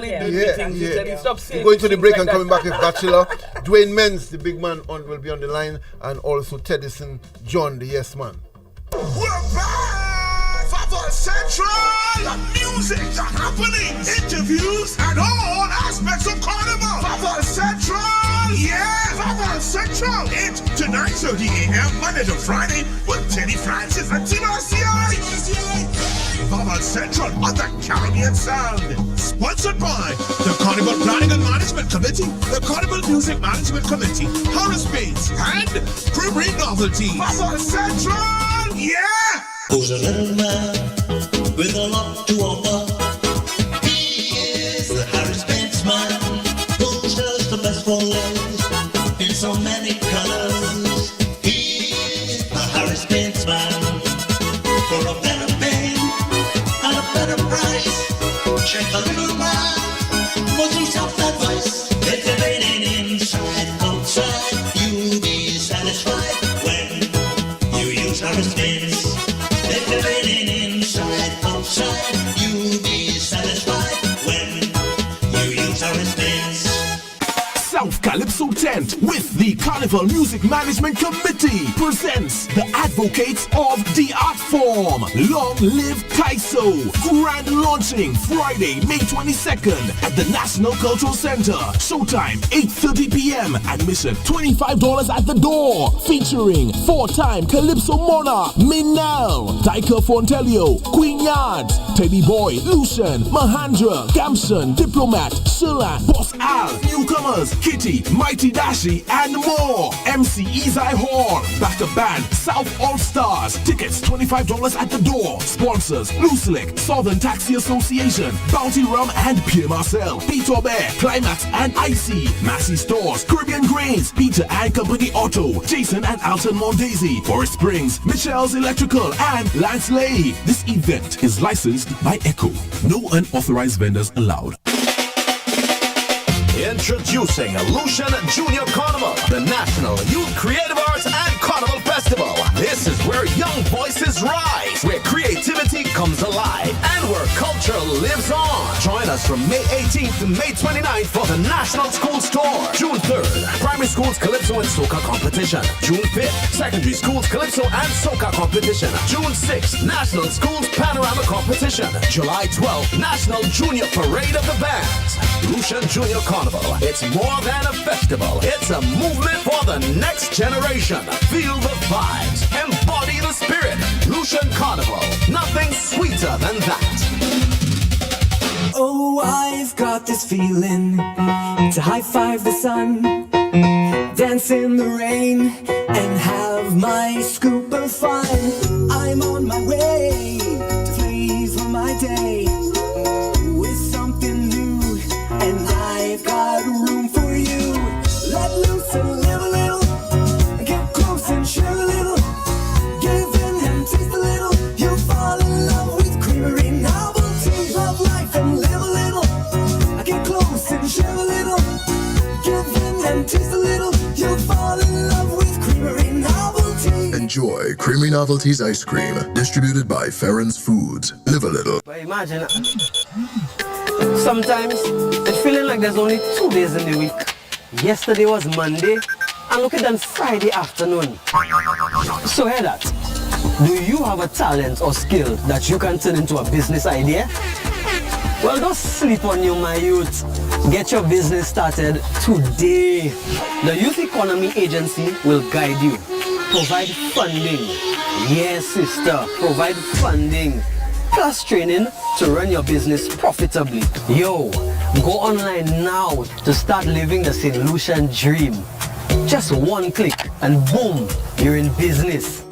Speaker 10: going to the break and coming back with Bachelor. Dwayne Men's, the big man, will be on the line, and also Teddyson John, the yes man.
Speaker 5: We're back! Vaval Central! Music happening, interviews, and all aspects of carnival. Vaval Central! Yeah! Vaval Central! It's tonight, 30 a.m. Monday to Friday with Teddy Francis and TRCI. Vaval Central on the Caribbean Sound. Sponsored by the Carnival Planning and Management Committee, the Carnival Music Management Committee, Harris Bates, and Creamery Novelties. Vaval Central! Yeah!
Speaker 8: Who's a little man with a lot to offer? He is the Harris Bates man who sells the best for less in so many colors. He is the Harris Bates man for a better pay and a better price. Check the little man for some soft advice. If you're raining inside, outside, you'll be satisfied when you use Harris Bates. If you're raining inside, outside, you'll be satisfied when you use Harris Bates.
Speaker 1: South Calypso Tent with the Carnival Music Management Committee presents the advocates of the art form. Long live Kaiso. Grand launching Friday, May 22nd at the National Cultural Center. Showtime 8:30 p.m. Admission $25 at the door. Featuring 4-time Calypso Monarch Minel, Taika Fontelio, Queen Yards, Teddy Boy, Lucian, Mahandra, Gamson, Diplomat, Shilan, Boss Al, Newcomers, Kitty, Mighty Dashi, and more. MC Izai Hall, Back to Band, South All Stars. Tickets $25 at the door. Sponsors: Blue Slick, Southern Taxi Association, Bounty Rum and Pierre Marcel, Peter Bear, Climax and Icy, Massey Stores, Caribbean Grains, Peter and Company Auto, Jason and Alton Mondaisy, Forest Springs, Michelle's Electrical, and Lance Lay. This event is licensed by Echo. No unauthorized vendors allowed. Introducing Lucian Junior Carnival, the National Youth Creative Arts and Carnival Festival. This is where young voices rise, where creativity comes alive, and where culture lives on. Join us from May 18th to May 29th for the National Schools Tour. June 3rd, Primary Schools Calypso and Soca Competition. June 5th, Secondary Schools Calypso and Soca Competition. June 6th, National Schools Panorama Competition. July 12th, National Junior Parade of the Bands. Lucian Junior Carnival. It's more than a festival. It's a movement for the next generation. Feel the vibes. Embody the spirit. Lucian Carnival. Nothing sweeter than that.
Speaker 6: Oh, I've got this feeling to high five the sun. dance in the rain, and have my scoop of fun. I'm on my way to flavor my day with something new, and I've got room for you. Let loose and live a little, get close and share a little, give in and taste a little. You'll fall in love with creamery novelty. Love life and live a little, get close and share a little, give in and taste a little. You'll fall in love with creamery novelty.
Speaker 7: Enjoy Creamy Novelties ice cream, distributed by Farron's Foods. Live a little.
Speaker 11: But imagine, sometimes it's feeling like there's only 2 days in the week. Yesterday was Monday, and look at them Friday afternoon. So hear that. Do you have a talent or skill that you can turn into a business idea? Well, don't sleep on you, my youth. Get your business started today. The Youth Economy Agency will guide you. Provide funding. Yes, sister, provide funding. Plus training to run your business profitably. Yo, go online now to start living the St. Lucian dream. Just one click and boom, you're in business.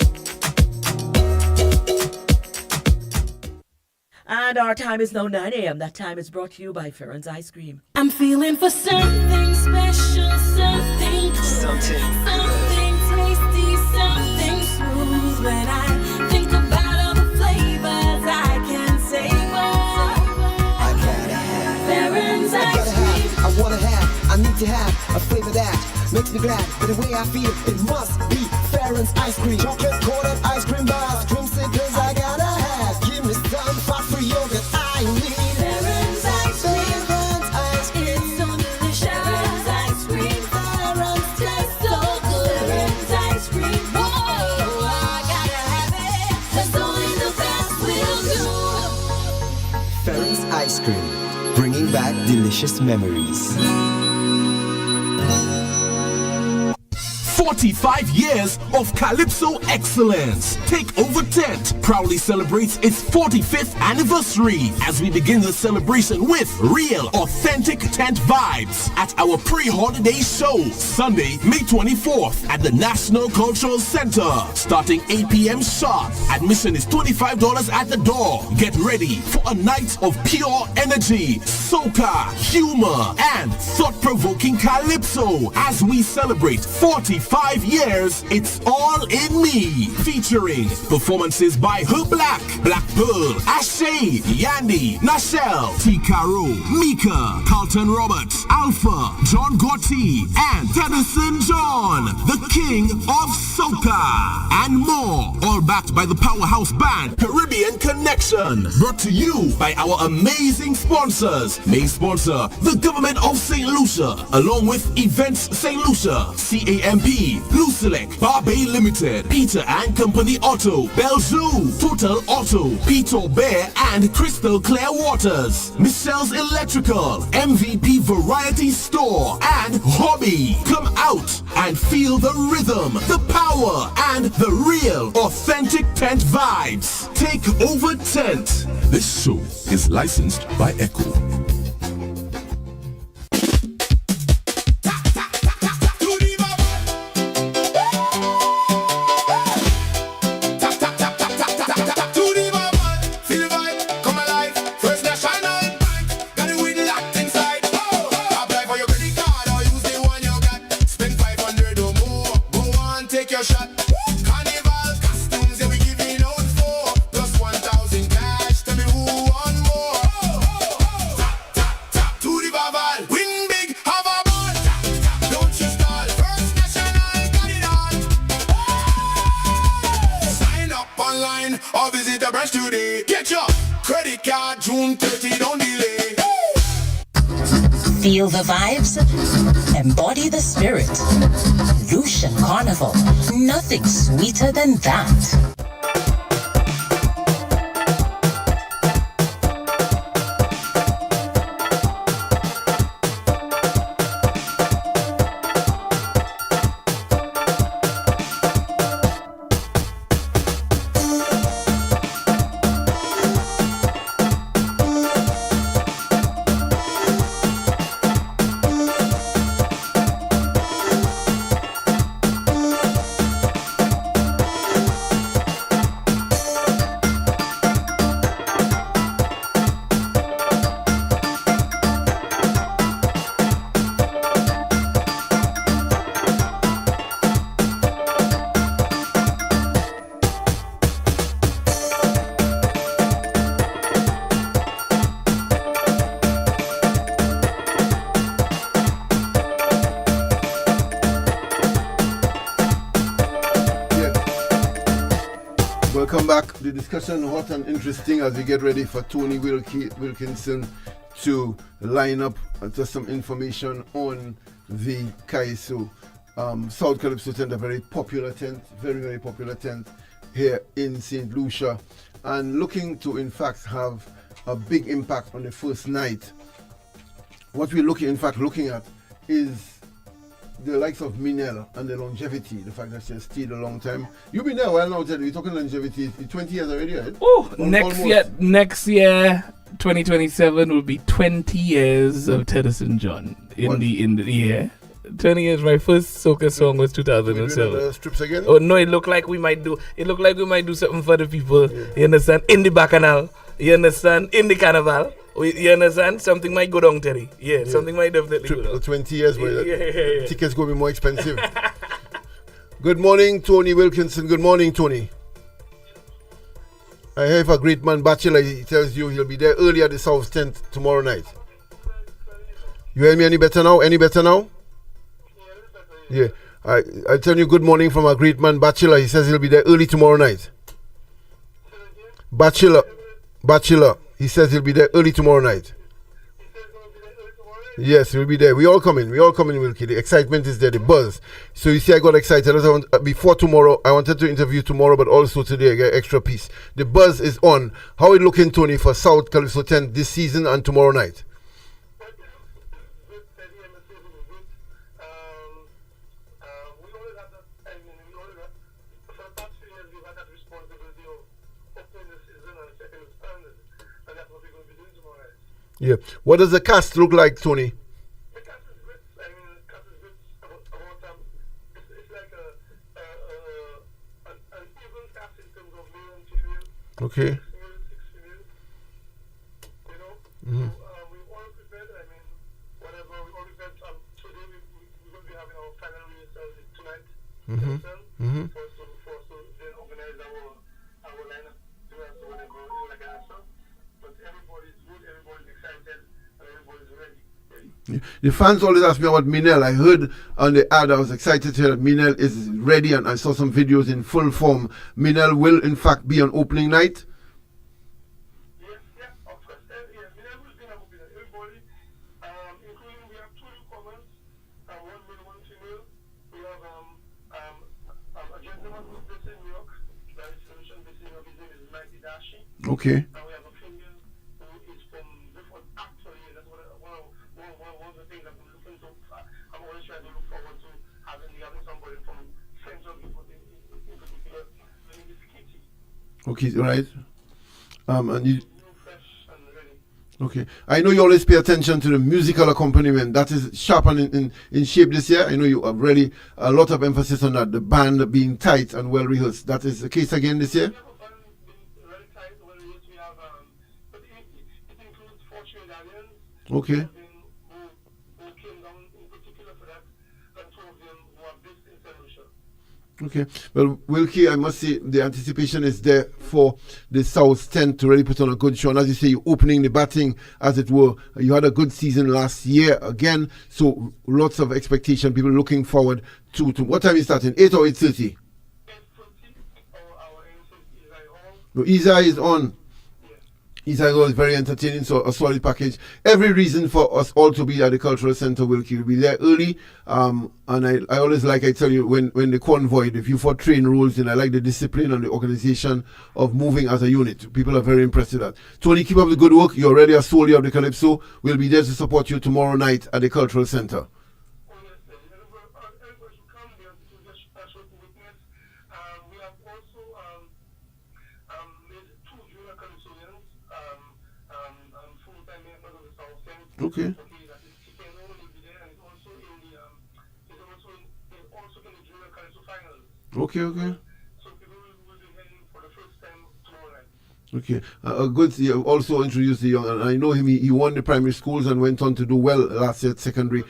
Speaker 16: And our time is now 9 a.m. That time is brought to you by Farron's Ice Cream.
Speaker 17: I'm feeling for something special, something cool, something tasty, something smooth. When I think about all the flavors I can savor, I gotta have Farron's Ice Cream.
Speaker 18: I wanna have, I need to have a flavor that makes me glad. But the way I feel, it must be Farron's Ice Cream. Chocolate coated ice cream bars, creamsicles I gotta have. Give me some fat for yogurt, I need
Speaker 17: Farron's Ice Cream.
Speaker 18: Farron's Ice Cream.
Speaker 17: It's so delicious. Farron's Ice Cream. Farron's tastes so good. Farron's Ice Cream. Oh, I gotta have it. 'Cause only the best will do.
Speaker 18: Farron's Ice Cream, bringing back delicious memories.
Speaker 19: 45 years of Calypso excellence. Takeover Tent proudly celebrates its 45th anniversary as we begin the celebration with real, authentic tent vibes at our pre-holiday show, Sunday, May 24th at the National Cultural Center, starting 8 p.m. sharp. Admission is $25 at the door. Get ready for a night of pure energy, soca, humor, and thought-provoking Calypso as we celebrate 45 years, It's All in Me, featuring performances by Her Black, Black Pearl, Ashay, Yandy, Nashelle, T. Caro, Mika, Carlton Roberts, Alpha, John Gotti, and Tennyson John, the king of soca, and more, all backed by the powerhouse band Caribbean Connection, brought to you by our amazing sponsors. Main sponsor, the government of St. Lucia, along with Events St. Lucia, CAMP, Blue Select, Barbay Limited, Peter and Company Auto, Belzoo, Total Auto, Peter Bear and Crystal Clear Waters, Michelle's Electrical, MVP Variety Store, and Hobby. Come out and feel the rhythm, the power, and the real, authentic tent vibes. Take over Tent.
Speaker 2: This show is licensed by Echo.
Speaker 5: Or visit the branch today. Get your credit card June 30, don't delay.
Speaker 9: Feel the vibes, embody the spirit. Lucian Carnival, nothing sweeter than that.
Speaker 10: Welcome back. The discussion hot and interesting as we get ready for Tony Wilkinson to line up just some information on the Kaiso South Calypso tent, a very popular tent, very popular tent here in St. Lucia, and looking to in fact have a big impact on the first night. What we're looking at is the likes of Minel and the longevity, the fact that she has stayed a long time. You've been there a while now, Ted. You're talking longevity, 20 years already, right?
Speaker 15: Oh, next year, 2027 will be 20 years of Tennyson John in the year. 20 years. My first soca song was 2007.
Speaker 10: Strips again?
Speaker 15: Oh no, it looked like we might do something for the people. Yeah. You understand? In the bacchanal. You understand? In the carnival. You understand? Something might go down, Terry. Yeah, something might definitely go down.
Speaker 10: 20 years, tickets going to be more expensive. Good morning, Tony Wilkinson. Good morning, Tony. I have a great man, Bachelor. He tells you he'll be there early at the South tent tomorrow night. You hear me any better now? Yeah. I tell you good morning from a great man, Bachelor. He says he'll be there early tomorrow night. Bachelor. He says he'll be there early tomorrow night. Yes, he'll be there. We all coming, Wilkie. The excitement is there, the buzz. So you see, I got excited. Before tomorrow, I wanted to interview tomorrow, but also today I get extra piece. The buzz is on. How it looking, Tony, for South Calypso 10 this season and tomorrow night? Yeah. What does the cast look like, Tony?
Speaker 20: The cast is great. I mean, the cast is great about it's like an even cast in terms of male and female.
Speaker 10: Okay.
Speaker 20: 6 female. You know?
Speaker 10: Mm-hmm.
Speaker 20: So, we all prepared. I mean, whatever, we all prepared. Today we're going to be having our final rehearsal tonight.
Speaker 10: Mm-hmm.
Speaker 20: For us to then organize our lineup. So when I go in like an answer. But everybody's good, everybody's excited, and everybody's ready.
Speaker 10: The fans always ask me about Minel. I heard on the ad, I was excited to hear that Minel is ready, and I saw some videos in full form. Minel will in fact be on opening night?
Speaker 20: Yeah, of course. Minel will be on opening night. Everybody, including we have 2 newcomers, one male, one female. We have a gentleman who's based in New York, that is based in New York. His name is Mikey Dashi.
Speaker 10: Okay.
Speaker 20: And we have a female who is from different actually. That's one of the things I'm looking to. I'm always trying to look forward to having somebody from Central in particular. Maybe this Kitty.
Speaker 10: Okay, right. And you. Okay. I know you always pay attention to the musical accompaniment. That is sharp and in shape this year. I know you have really a lot of emphasis on that. The band being tight and well rehearsed. That is the case again this year? Okay.
Speaker 20: Who came down in particular for that, and 2 of them who are based in St. Lucia.
Speaker 10: Okay. Well, Wilkie, I must say the anticipation is there for the South 10 to really put on a good show. And as you say, you're opening the batting, as it were. You had a good season last year again. So lots of expectation. People looking forward to what time is starting? 8 or 8:30?
Speaker 20: 8:30. Our
Speaker 10: No, Isa is on. Isa is very entertaining, so a solid package. Every reason for us all to be at the Cultural Center, Wilkie. We'll be there early. And I always I tell you, when the convoy, if you for train rules, and I like the discipline and the organization of moving as a unit. People are very impressed with that. Tony, keep up the good work. You're already a soldier of the Calypso. We'll be there to support you tomorrow night at the Cultural Center. Okay. Okay. Okay. Good. You also introduced the young, and I know him. He won the primary schools and went on to do well last year at secondary.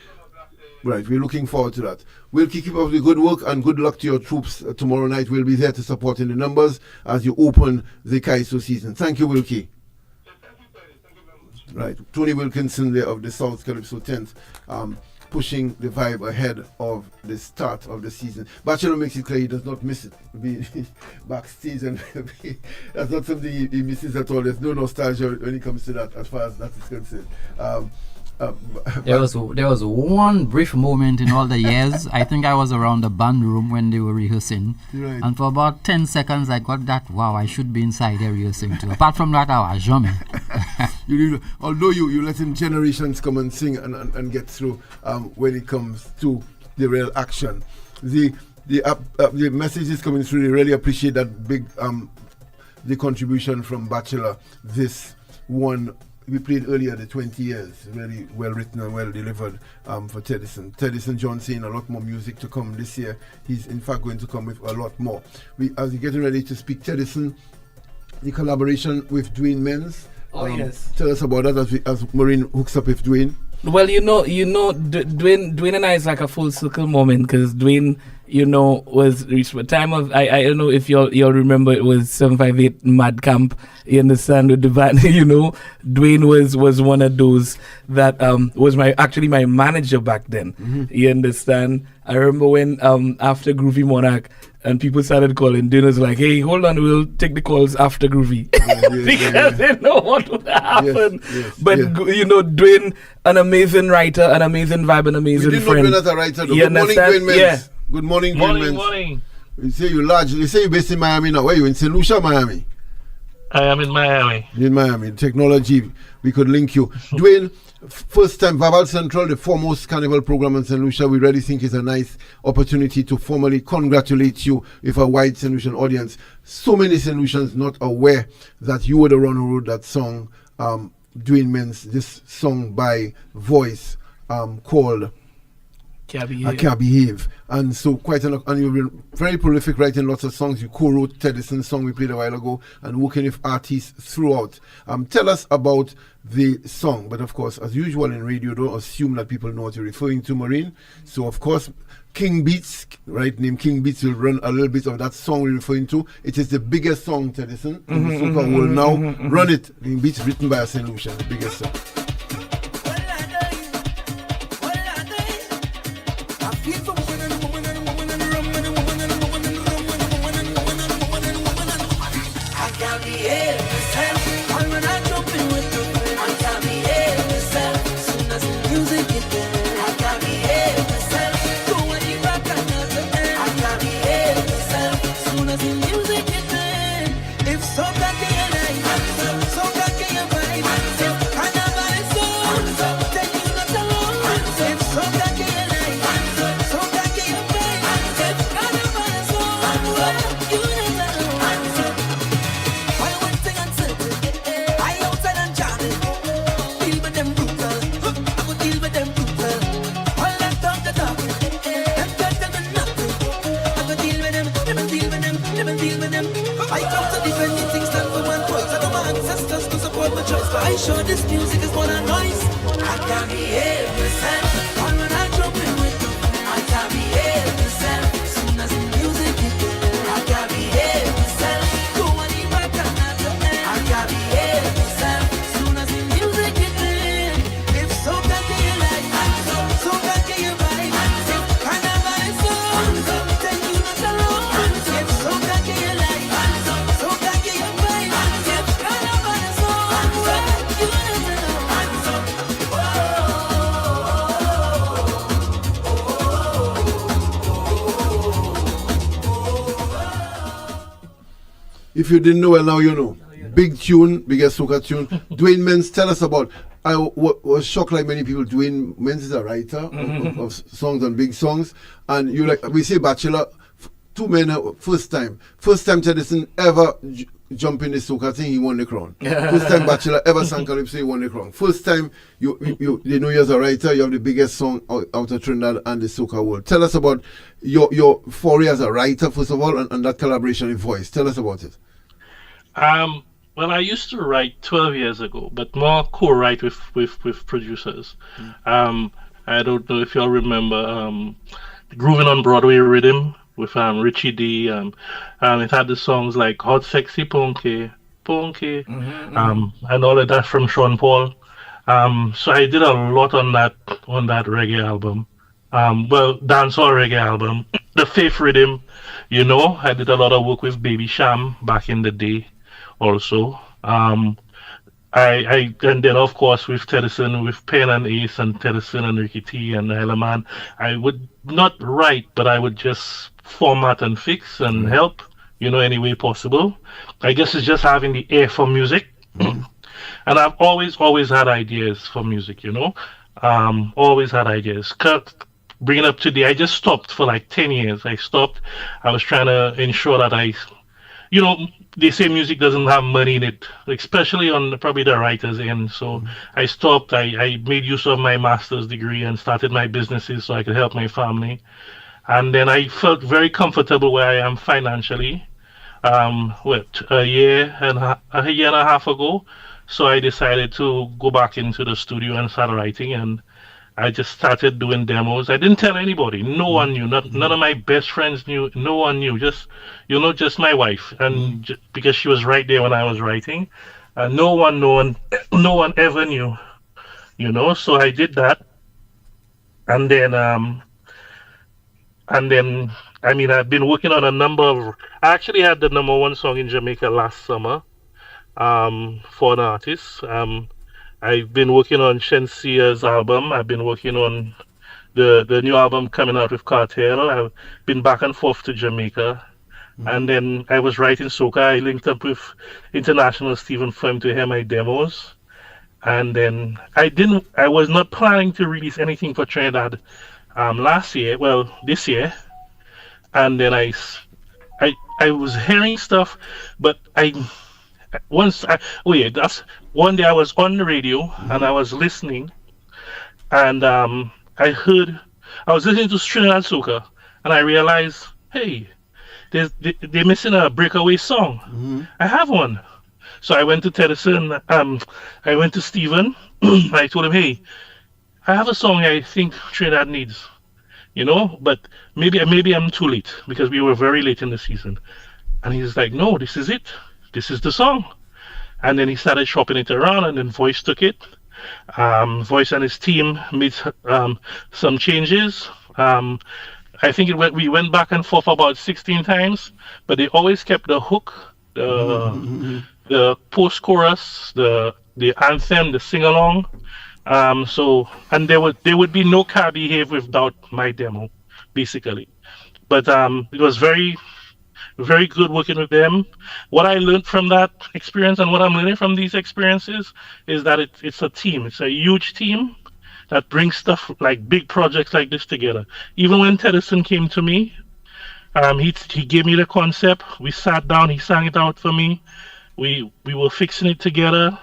Speaker 10: Right. We're looking forward to that. We'll keep up the good work and good luck to your troops tomorrow night. We'll be there to support in the numbers as you open the Kaiso season. Thank you, Wilkie. Right, Tony Wilkinson there of the South Calypso tent. pushing the vibe ahead of the start of the season. Bachelor makes it clear he does not miss it. Being backstage and that's not something he misses at all. There's no nostalgia when it comes to that, as far as that is concerned.
Speaker 12: There was one brief moment in all the years. I think I was around the band room when they were rehearsing,
Speaker 10: right.
Speaker 12: And for about 10 seconds I got that, wow, I should be inside there rehearsing too. Apart from that, I was jamming.
Speaker 10: Although you let him generations come and sing and get through when it comes to the real action. The messages coming through, they really appreciate that big the contribution from Bachelor. This one we played earlier, the 20 years, really well written and well delivered for Teddyson. Teddyson John saying a lot more music to come this year. He's in fact going to come with a lot more. As we're getting ready to speak Teddyson, the collaboration with Dwayne Menz.
Speaker 15: Yes.
Speaker 10: Tell us about that as Maureen hooks up with Dwayne.
Speaker 15: Well, Dwayne and I is like a full circle moment, because Dwayne, was reached a time of, I don't know if y'all remember, it was 758 Mad Camp, you understand, with the band. Dwayne was one of those that was actually my manager back then.
Speaker 10: Mm-hmm.
Speaker 15: You understand? I remember when after Groovy Monarch and people started calling, Dwayne was like, hey, hold on, we'll take the calls after Groovy. Because they know what would happen. But Dwayne, an amazing writer, an amazing vibe, an amazing friend.
Speaker 10: We did not Dwayne as a writer though. Good morning, Dwayne Menz.
Speaker 15: Yeah.
Speaker 10: Good morning, Dwayne Menz.
Speaker 21: Morning.
Speaker 10: You say you're based in Miami now. Where are you, in St. Lucia, Miami?
Speaker 21: I am in Miami.
Speaker 10: In Miami. Technology, we could link you. Dwayne, first time Vaval Central, the foremost carnival program in St. Lucia. We really think it's a nice opportunity to formally congratulate you with a wide St. Lucian audience. So many St. Lucians not aware that you were the one who wrote that song, Dwayne Menz, this song by Voice called I Can't Behave. And so and you've been very prolific writing lots of songs. You co-wrote Teddison's song we played a while ago and working with artists throughout. Tell us about the song, but of course, as usual in radio, don't assume that people know what you're referring to, Maureen. So of course, King Beats, right, named King Beats, will run a little bit of that song we're referring to. It is the biggest song, Teddison, in the soca world now. Run it. King Beats, written by a St. Lucian, the biggest song.
Speaker 13: I show this music is more than noise. I can't behave myself. All when I jump in with you, I can't behave myself. Soon as the music hit, I can't behave myself. Go on the back and not the end. I can't behave myself. Soon as the music hit, if so can you like, so can you vibe. If carnival is on, then you not alone. If so can you like, so can you vibe. If carnival is on,
Speaker 10: if you didn't know, well, now you know. Big tune, biggest soca tune. Dwayne Menz, tell us about. I was shocked like many people. Dwayne Menz is a writer of songs and big songs. And you we say Bachelor, two men, first time Teddison ever jump in the soca thing, he won the crown. First time Bachelor ever sang Calypso, he won the crown. First time they know you as a writer, you have the biggest song out of Trinidad and the soca world. Tell us about your foray as a writer, first of all, and that collaboration with Voice. Tell us about it.
Speaker 21: Well, I used to write 12 years ago, but more co-write with producers. I don't know if y'all remember Grooving on Broadway Rhythm with Richie D. It had the songs like Hot Sexy Punky, and all of that from Sean Paul. So I did a lot on that reggae album. Well, dancehall reggae album, the Faith Rhythm. I did a lot of work with Baby Sham back in the day, also. And then of course with Teddyson, with Pen and Ace and Teddyson and Ricky T and Eleman, I would not write, but I would just format and fix and help, any way possible. I guess it's just having the ear for music. And I've always had ideas for music, always had ideas. Bringing up today, I just stopped for like 10 years. I stopped. I was trying to ensure that you know, they say music doesn't have money in it, especially on probably the writer's end. So I stopped. I made use of my master's degree and started my businesses so I could help my family. And then I felt very comfortable where I am financially. A year and a half ago. So I decided to go back into the studio and start writing, and I just started doing demos. I didn't tell anybody. No one knew. None of my best friends knew. No one knew. Just my wife, and because she was right there when I was writing, no one ever knew. So I did that, and then I mean, I've been working on a number of. I actually had the number one song in Jamaica last summer, for an artist. I've been working on Shensia's album. I've been working on the new album coming out with Cartel. I've been back and forth to Jamaica. And then I was writing soca. I linked up with International Stephen Firm to hear my demos. And then I was not planning to release anything for Trinidad this year. And then I was hearing stuff, but that's one day I was on the radio and I was listening, and I was listening to Trinidad Soca, and I realized, hey, they're missing a breakaway song. I have one. So I went to Teddyson, I went to Stephen, I told him, hey, I have a song I think Trinidad needs, but maybe I'm too late because we were very late in the season. And he's like, no, this is it. This is the song. And then he started shopping it around, and then Voice took it. Voice and his team made some changes. I think we went back and forth about 16 times, but they always kept the hook, the post-chorus, the anthem, the sing-along. And there would be no car behave without my demo, basically. But it was very, very good working with them. What I learned from that experience and what I'm learning from these experiences is that it's a team. It's a huge team that brings stuff like big projects like this together. Even when Teddyson came to me, he gave me the concept. We sat down. He sang it out for me. We were fixing it together.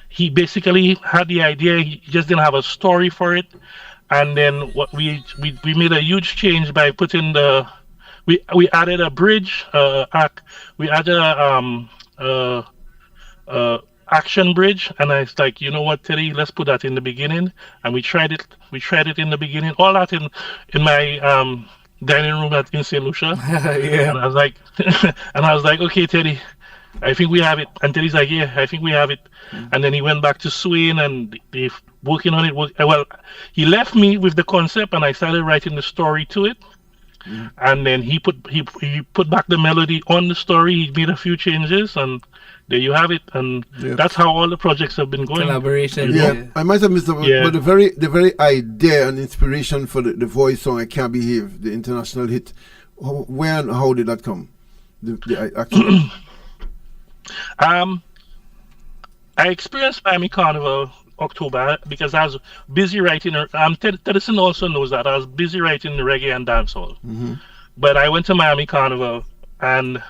Speaker 21: He basically had the idea. He just didn't have a story for it. And then what we made a huge change by putting we added a bridge. We added a action bridge, and I was like, you know what, Teddy, let's put that in the beginning. And we tried it. We tried it in the beginning. All that in my dining room in St. Lucia.
Speaker 15: Yeah.
Speaker 21: And I was like, okay, Teddy, I think we have it. And Teddy's like, yeah, I think we have it. And then he went back to Swain, and they working on it. Well, he left me with the concept, and I started writing the story to it. And then he put back the melody on the story. He made a few changes, and there you have it. And that's how all the projects have been going.
Speaker 15: Collaboration.
Speaker 10: Yeah, I might have missed that, but the very idea and inspiration for the Voice song "I Can't Behave," the international hit, where and how did that come?
Speaker 21: I experienced Miami Carnival October because I was busy writing. Teddyson also knows that I was busy writing the reggae and dancehall. But I went to Miami Carnival, and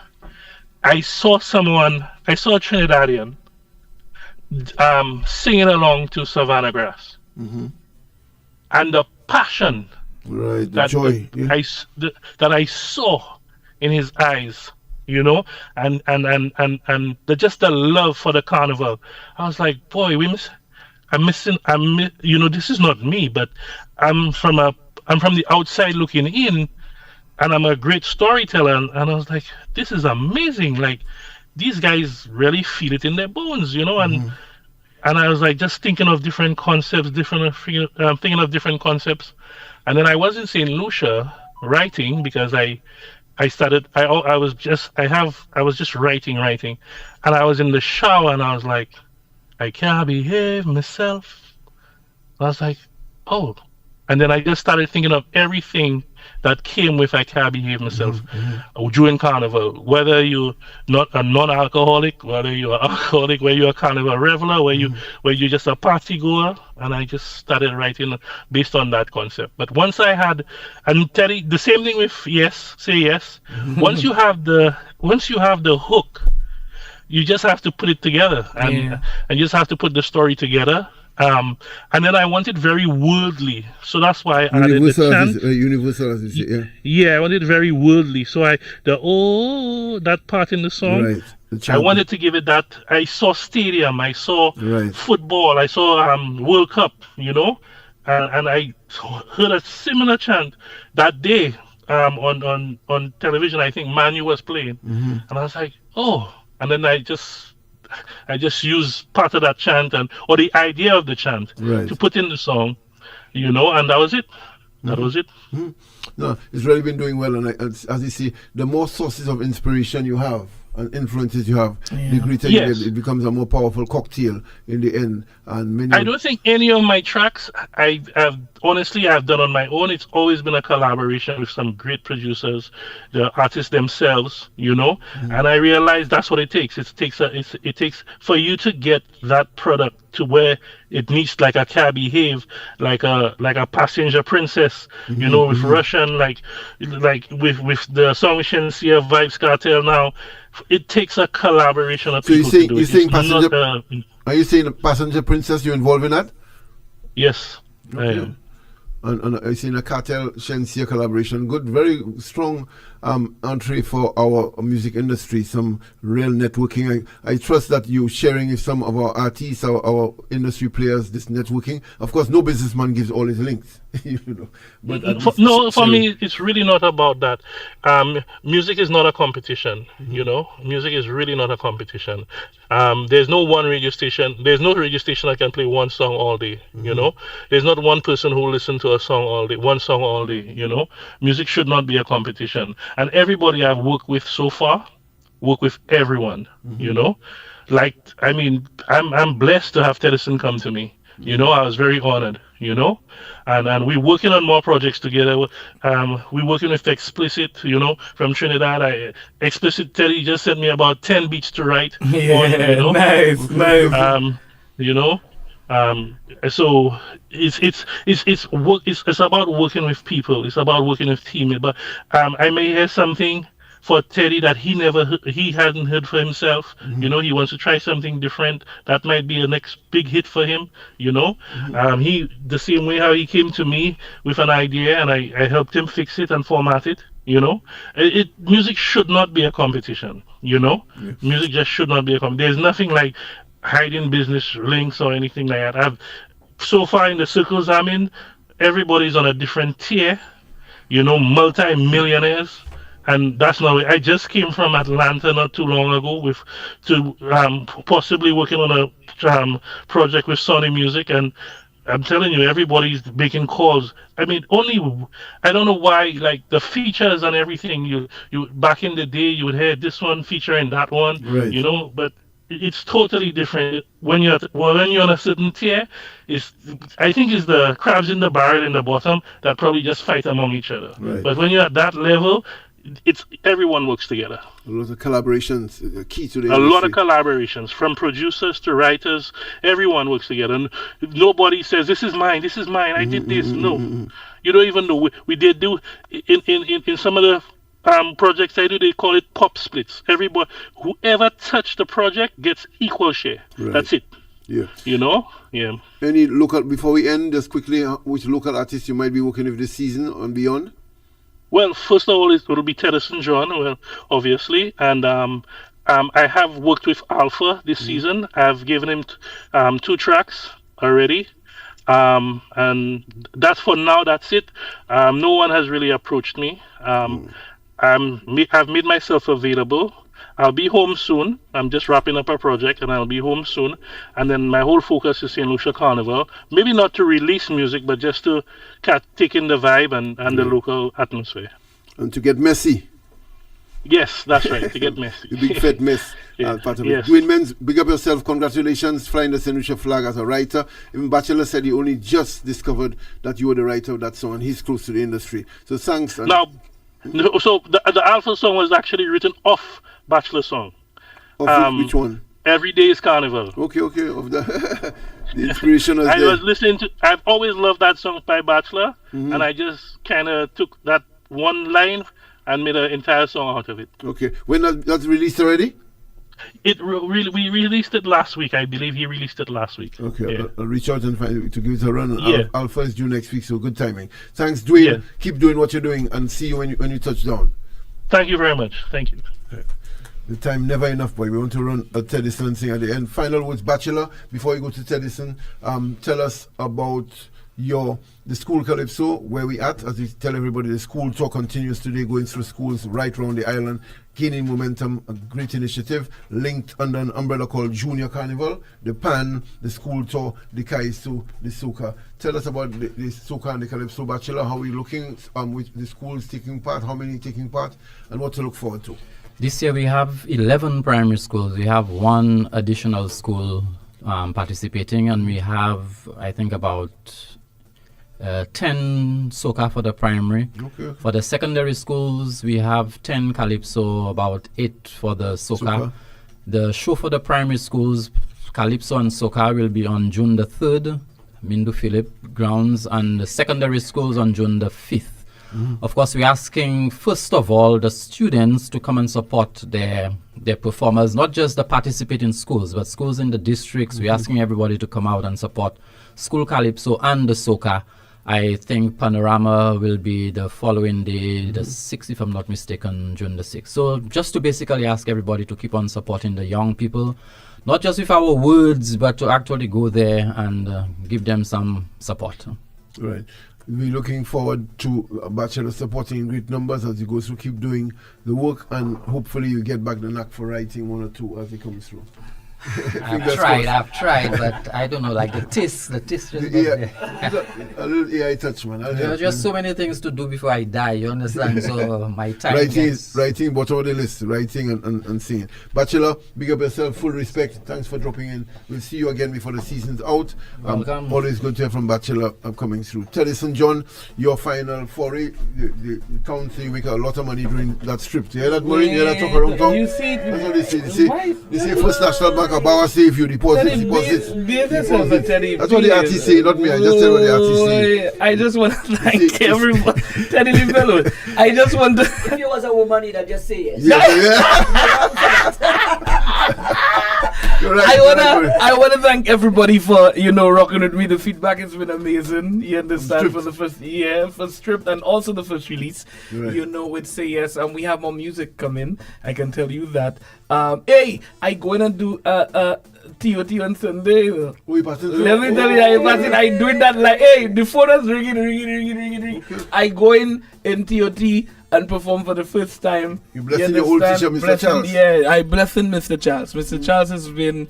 Speaker 21: I saw a Trinidadian singing along to Savannah Grass, and the passion,
Speaker 10: the joy,
Speaker 21: that I saw in his eyes, and just the love for the carnival. I was like, boy, this is not me, but I'm from the outside looking in, and I'm a great storyteller, and I was like, this is amazing. Like, these guys really feel it in their bones, and and I was like just thinking of different concepts, thinking of different concepts, and then I was in St. Lucia writing because I started I was just writing, and I was in the shower and I was like, I can't behave myself. I was like, oh, and then I just started thinking of everything that came with I can't behave myself during Carnival. Whether you're not a non-alcoholic, whether you're alcoholic, whether you're a Carnival reveler, where you're just a party goer, and I just started writing based on that concept. But once I had, and Teddy, the same thing with Yes, Say Yes. Once you have the hook, you just have to put it together, and you just have to put the story together. And then I want it very worldly, so that's why I added the chant.
Speaker 10: Universal, as you say, yeah.
Speaker 21: Yeah, I want it very worldly. So that part in the song,
Speaker 10: right.
Speaker 21: I wanted to give it that. I saw stadium, I saw football, I saw World Cup, and I heard a similar chant that day on television. I think Manu was playing, and I was like, oh, and then I just use part of that chant or the idea of the chant to put in the song, and that was it. That was it.
Speaker 10: No, it's really been doing well, and as you see, the more sources of inspiration you have and influences you have, the greater it becomes a more powerful cocktail in the end. And
Speaker 21: I don't think any of my tracks I've done on my own. It's always been a collaboration with some great producers, the artists themselves, and I realize that's what it takes. It takes for you to get that product to where it needs, like a Can't Behave, like a Passenger Princess, with Russian, like with the song Shensia Vibes Cartel now. It takes a collaboration of people to do it.
Speaker 10: Are you saying Passenger Princess, you're involved in that?
Speaker 21: Yes, I am.
Speaker 10: And I seen a Cartel Shensia collaboration. Good, very strong entree for our music industry. Some real networking. I trust that you sharing with some of our artists, our industry players, this networking. Of course, no businessman gives all his links. But
Speaker 21: for me, it's really not about that. Music is not a competition. Music is really not a competition. There's no one radio station. There's no radio station that can play one song all day. There's not one person who listens to one song all day. Music should not be a competition. And everybody I've worked with so far, work with everyone. Like, I mean, I'm blessed to have Teddyson come to me. I was very honored. And we're working on more projects together. We're working with Explicit, from Trinidad. Explicit Teddy just sent me about 10 beats to write.
Speaker 15: Nice.
Speaker 21: So it's about working with people. It's about working with teammates. But I may hear something for Teddy that he hadn't heard for himself. He wants to try something different. That might be a next big hit for him. He, the same way how he came to me with an idea, and I helped him fix it and format it. Music should not be a competition. Music just should not be a competition. There's nothing like hiding business links or anything like that. So far in the circles I'm in, everybody's on a different tier. Multi-millionaires. And that's not. I just came from Atlanta not too long ago possibly working on a project with Sony Music, and I'm telling you, everybody's making calls. I mean, I don't know why, like the features and everything. You back in the day, you would hear this one featuring that one, but it's totally different when you're on a certain tier. I think it's the crabs in the barrel in the bottom that probably just fight among each other. But when you're at that level, everyone works together.
Speaker 10: A lot of collaborations, key to the
Speaker 21: industry. A lot of collaborations, from producers to writers. Everyone works together, and nobody says this is mine. I did this. No, you don't even know. We did do in some of the projects I do. They call it pop splits. Everybody, whoever touched the project gets equal share. That's it.
Speaker 10: Yeah.
Speaker 21: Yeah.
Speaker 10: Any local, before we end, just quickly, which local artists you might be working with this season and beyond?
Speaker 21: Well, first of all, it will be Teddyson John, obviously, and I have worked with Alpha this season. I've given him 2 tracks already, and that's for now. That's it. No one has really approached me. I've made myself available. I'll be home soon. I'm just wrapping up a project, and I'll be home soon. And then my whole focus is St. Lucia Carnival. Maybe not to release music, but just to take in the vibe and the local atmosphere.
Speaker 10: And to get messy.
Speaker 21: Yes, that's right. To get messy.
Speaker 10: The big fat mess. Part of
Speaker 21: Yes.
Speaker 10: it. Dwayne Menz, big up yourself. Congratulations, flying the St. Lucia flag as a writer. Even Bachelor said he only just discovered that you were the writer of that song, and he's close to the industry. So thanks.
Speaker 21: Now, so the Alpha song was actually written off Bachelor song.
Speaker 10: Which one?
Speaker 21: Every Day is Carnival.
Speaker 10: Okay. Of the inspiration was
Speaker 21: I
Speaker 10: there.
Speaker 21: was listening to. I've always loved that song by Bachelor, and I just kind of took that one line and made an entire song out of it.
Speaker 10: Okay. When that's released already?
Speaker 21: We released it last week. I believe he released it last week.
Speaker 10: Okay,
Speaker 21: Yeah.
Speaker 10: I'll reach out and find to give it a run.
Speaker 21: Yeah.
Speaker 10: Alpha is due next week, so good timing. Thanks, Dwayne.
Speaker 21: Yeah.
Speaker 10: Keep doing what you're doing, and see you when you touch down.
Speaker 21: Thank you very much. Thank you.
Speaker 10: The time never enough, boy. We want to run a Teddyson thing at the end. Final words, Bachelor. Before you go to Teddyson, tell us about the school Calypso, where we at. As we tell everybody, the school tour continues today, going through schools right around the island, gaining momentum. A great initiative linked under an umbrella called Junior Carnival. The PAN, the school tour, the Kaiso, the Soca. Tell us about the Soca and the Calypso, Bachelor. How are we looking with the schools taking part? How many taking part? And what to look forward to?
Speaker 12: This year we have 11 primary schools. We have one additional school participating, and we have, I think, about 10 Soca for the primary.
Speaker 10: Okay.
Speaker 12: For the secondary schools, we have 10 Calypso, about 8 for the Soca. The show for the primary schools, Calypso and Soca, will be on June the 3rd, Mindu Philip grounds, and the secondary schools on June the 5th. Of course, we're asking, first of all, the students to come and support their performers, not just the participating schools, but schools in the districts. We're asking everybody to come out and support School Calypso and the Soca. I think Panorama will be the following day, the 6th, if I'm not mistaken, June the 6th. So just to basically ask everybody to keep on supporting the young people, not just with our words, but to actually go there and give them some support.
Speaker 10: Right. We're looking forward to a Bachelor supporting in great numbers as you go through. Keep doing the work, and hopefully you get back the knack for writing one or two as it comes through.
Speaker 12: I've tried, but I don't know, like the taste just not there.
Speaker 10: A little AI touch, man.
Speaker 12: There are just so many things to do before I die, you understand? So my time
Speaker 10: writing, bottom of the list, writing and singing. Bachelor, big up yourself, full respect. Thanks for dropping in. We'll see you again before the season's out.
Speaker 12: Welcome.
Speaker 10: Always good to hear from Bachelor coming through. Teddyson John, your final foray. The town say you make a lot of money during that strip. You hear that, Maureen? You hear that talk around town?
Speaker 15: You see,
Speaker 10: that's what they say. They say First National Bank of Bauer say if you deposit. That's what the artists say, not me. I just tell what the artists say.
Speaker 15: I just want to thank everyone. Teddy Livello. I just want to.
Speaker 16: If you was a woman, you'd just say yes.
Speaker 15: I wanna thank everybody for rocking with me. The feedback has been amazing. You understand, for the first strip and also the first release.
Speaker 10: Right.
Speaker 15: With Say Yes, and we have more music coming. I can tell you that. Hey, I going to do TOT on Sunday. Let me tell you, I doing that like, hey, the phone is ringing. I go in TOT and perform for the first time.
Speaker 10: You blessing the whole teacher, Mr. Charles?
Speaker 15: Yeah, I blessing Mr. Charles. Mr. Charles has been,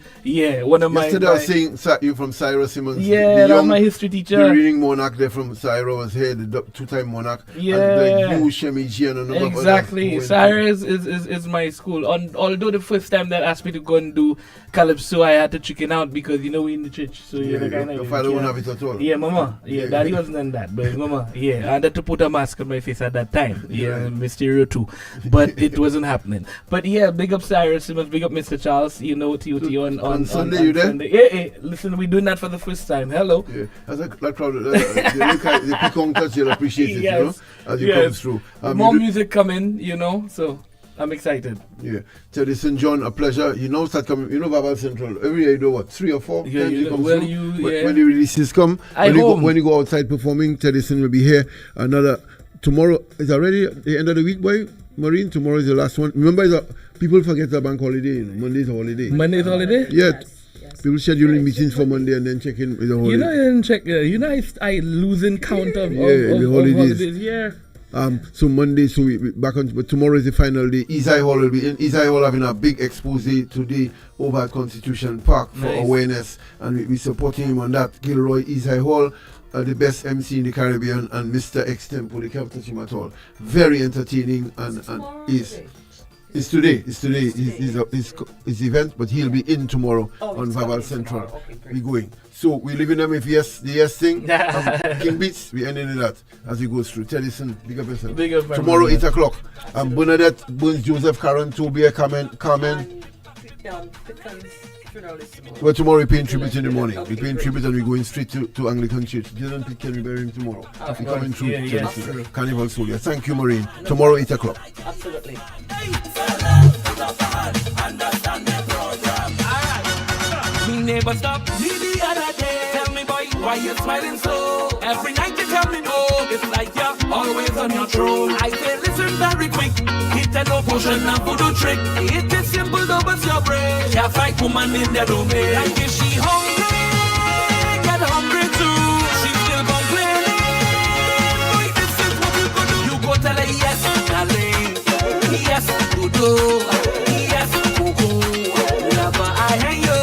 Speaker 15: one of my...
Speaker 10: Yesterday I was saying you from Cyrus Simmons.
Speaker 15: Yeah, that's my history teacher.
Speaker 10: The reading monarch there from Cyrus was here, the two-time monarch.
Speaker 15: Yeah.
Speaker 10: And you, Shemi G, and a number
Speaker 15: exactly. Cyrus is my school. Although the first time that asked me to go and do Calypso, I had to chicken out because, we in the church. So,
Speaker 10: your father won't have it at all.
Speaker 15: Yeah, mama. Yeah, daddy wasn't in that. But mama, I had to put a mask on my face at that time. Yeah, Mysterio too. But it wasn't happening. But yeah, big up Cyrus Simmons, big up Mr. Charles, TOT on
Speaker 10: Sunday, you there?
Speaker 15: Yeah, listen, we're doing that for the first time. Hello.
Speaker 10: Yeah, that's that crowd, the Picong touch, you'll appreciate it, as you come through.
Speaker 15: More music coming, so I'm excited.
Speaker 10: Yeah. Teddyson John, a pleasure. Start coming. Vaval Central. Every year you do what? 3 or 4
Speaker 15: Yeah,
Speaker 10: times you come
Speaker 15: when
Speaker 10: the releases come. When you go outside performing, Teddyson will be here. Tomorrow is already the end of the week, boy. Maureen, tomorrow is the last one. Remember, people forget the bank holiday. Monday's a holiday.
Speaker 15: Monday's holiday?
Speaker 10: Yeah. People scheduling meetings for Monday and then check in with the holiday.
Speaker 15: I losing count of
Speaker 10: the holidays.
Speaker 15: Yeah.
Speaker 10: So Monday, so we back on, but tomorrow is the final day. Isai Hall will be in. Isai Hall having a big expose today over at Constitution Park for awareness, and we supporting him on that. Gilroy Isai Hall, the best MC in the Caribbean, and Mr. Extempo, they can't touch him at all. Very entertaining, and it's today. It's his event, but he'll be in tomorrow on Vaval Central. Okay, we're going. So we're leaving them with the yes thing. King Beats, we ending with that as he goes through. Tellison, big up yourself.
Speaker 15: Big up,
Speaker 10: tomorrow, 8 o'clock. Bernadette, Burns, Joseph, Karen, Tobias, Carmen. Well, tomorrow we're paying tribute in the morning. We're paying tribute and we're going straight to Anglican Church. Didn't pick Kenny Bury him tomorrow. We're coming through Carnival Solia. Thank you, Maureen. Tomorrow, 8 o'clock.
Speaker 16: Absolutely.
Speaker 13: Me neighbor stop me the other day. Tell me, boy, why you smiling so? Every night you tell me no. It's like you're always on your throne. I say, listen very quick. Hit a no potion and voodoo trick. It is simple, though, but your brain. Can't fight woman in the domain. Like if she hungry, get hungry too. She still complaining. Boy, this is what you go do. You go tell her yes, darling. Yes, do. Yes, go. Never I hang you.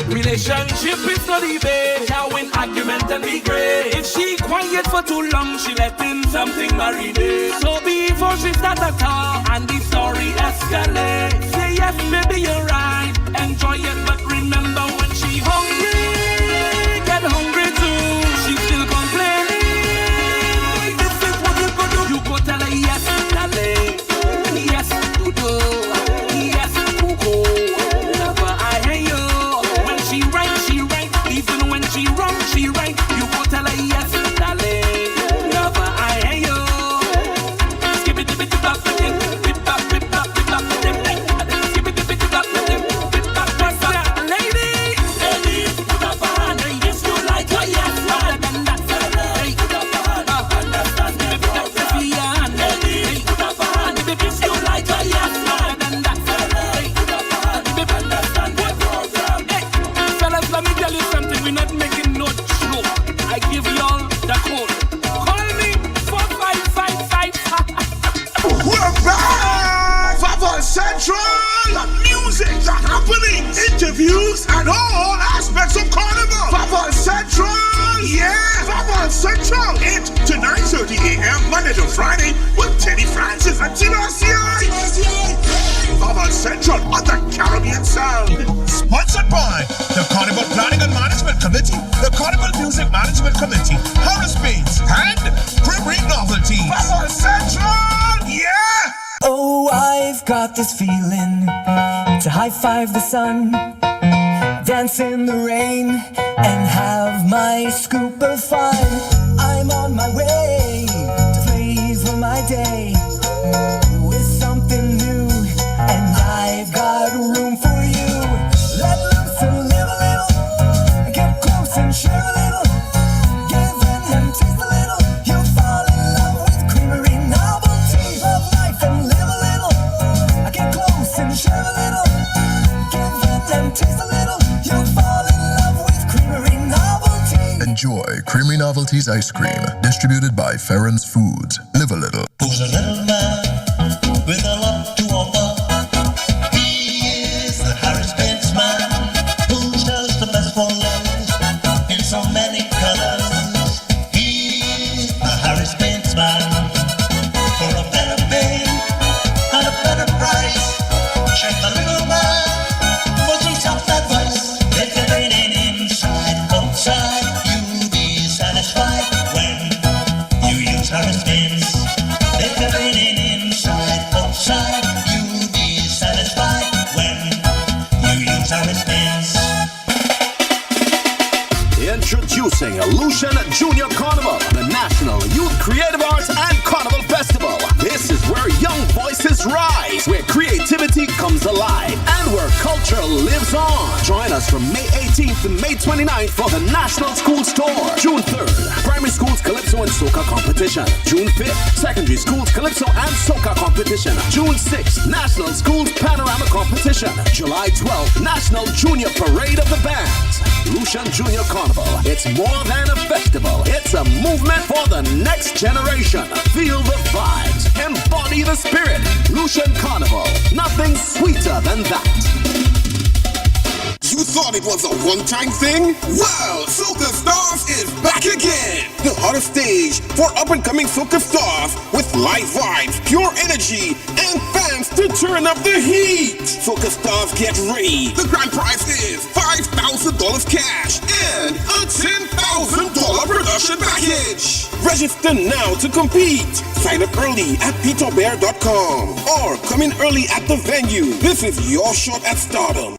Speaker 13: Relationship is not even. Shall win argument and be great. If she quiet for too long, she let in something marinate. So before she start to talk and the story escalate, say yes, maybe you're right. Enjoy it, but remember when she hungry, get hungry too. She still complaining. This is what you go do. You go tell her yes, darling. Yes, do. Yes, go. Never I hate you. She right, even when she wrong, she right. You go tell her yes, darling. Never I hate you. Skip it, bit up, bit up, bit up, bit up, skip it, bit up, bit up, lady. Put up a hand, yes, you like her, yes, man. Hey, put up a hand, understand me, put up a hand. Hey, put up a hand, yes, you like her, yes, man. Hey, put up a hand, understand the program. Fellas, let me tell you something, we're not making no joke. I give y'all the code. Call me 4555.
Speaker 5: We're back! Vaval Central! Music's happening! Interviews and all aspects of Carnival! Vaval Central! Yeah! Vaval Central! 8 to 9:30 a.m. Monday to Friday with Teddy Francis and Tinacia! Vaval Central on the Caribbean Sound.
Speaker 4: Sponsored by the Carnival Planning and Management Committee, the Carnival Music Management Committee, Harris Bates, and Primary Novelties.
Speaker 5: Vaval Central! Yeah!
Speaker 6: Oh, I've got this feeling to high five the sun, dance in the rain, and have my scoop of fun. I'm on my way to flavor my day with something new, and I've got room for you. Let loose and live a little, get close and share a little, give in and taste a little. You'll fall in love with creamery novelties of life and live a little. Get close and share a little, give in and taste a little. You'll fall in love with creamery novelties.
Speaker 7: Enjoy Creamy Novelties Ice Cream, distributed by Ferrens Foods. Live a little.
Speaker 8: Who's a little man with a lot to offer? He is the Harris Bates man, who sells the best for less in so many colors. He's the Harris Bates man. For a better pay and a better price, check the little man for some soft advice. If you're raining inside, outside, you'll be satisfied when you use Harris Bates. If you're raining inside, outside, you'll be satisfied when you use Harris Bates.
Speaker 1: Introducing Illusion Junior Carnival, the National Youth Creative Arts and Carnival Festival. This is where young voices rise, where creativity comes alive, and where culture lives lives on. Join us from May 18th to May 29th for the National Schools Tour. June 3rd, Primary Schools Calypso and Soca Competition. June 5th, Secondary Schools Calypso and Soca Competition. June 6th, National Schools Panorama Competition. July 12th, National Junior Parade of the Bands. Lucian Junior Carnival. It's more than a festival. It's a movement for the next generation. Feel the vibes. Embody the spirit. Lucian Carnival. Nothing sweeter than that.
Speaker 3: You thought it was a one-time thing? Well, Soca Stars is back again! The hottest stage for up-and-coming Soca Stars with live vibes, pure energy, and fans to turn up the heat! Soca Stars, get ready! The grand prize is $5,000 cash and a $10,000 production package! Register now to compete! Sign up early at peterbear.com or come in early at the venue. This is your shot at stardom.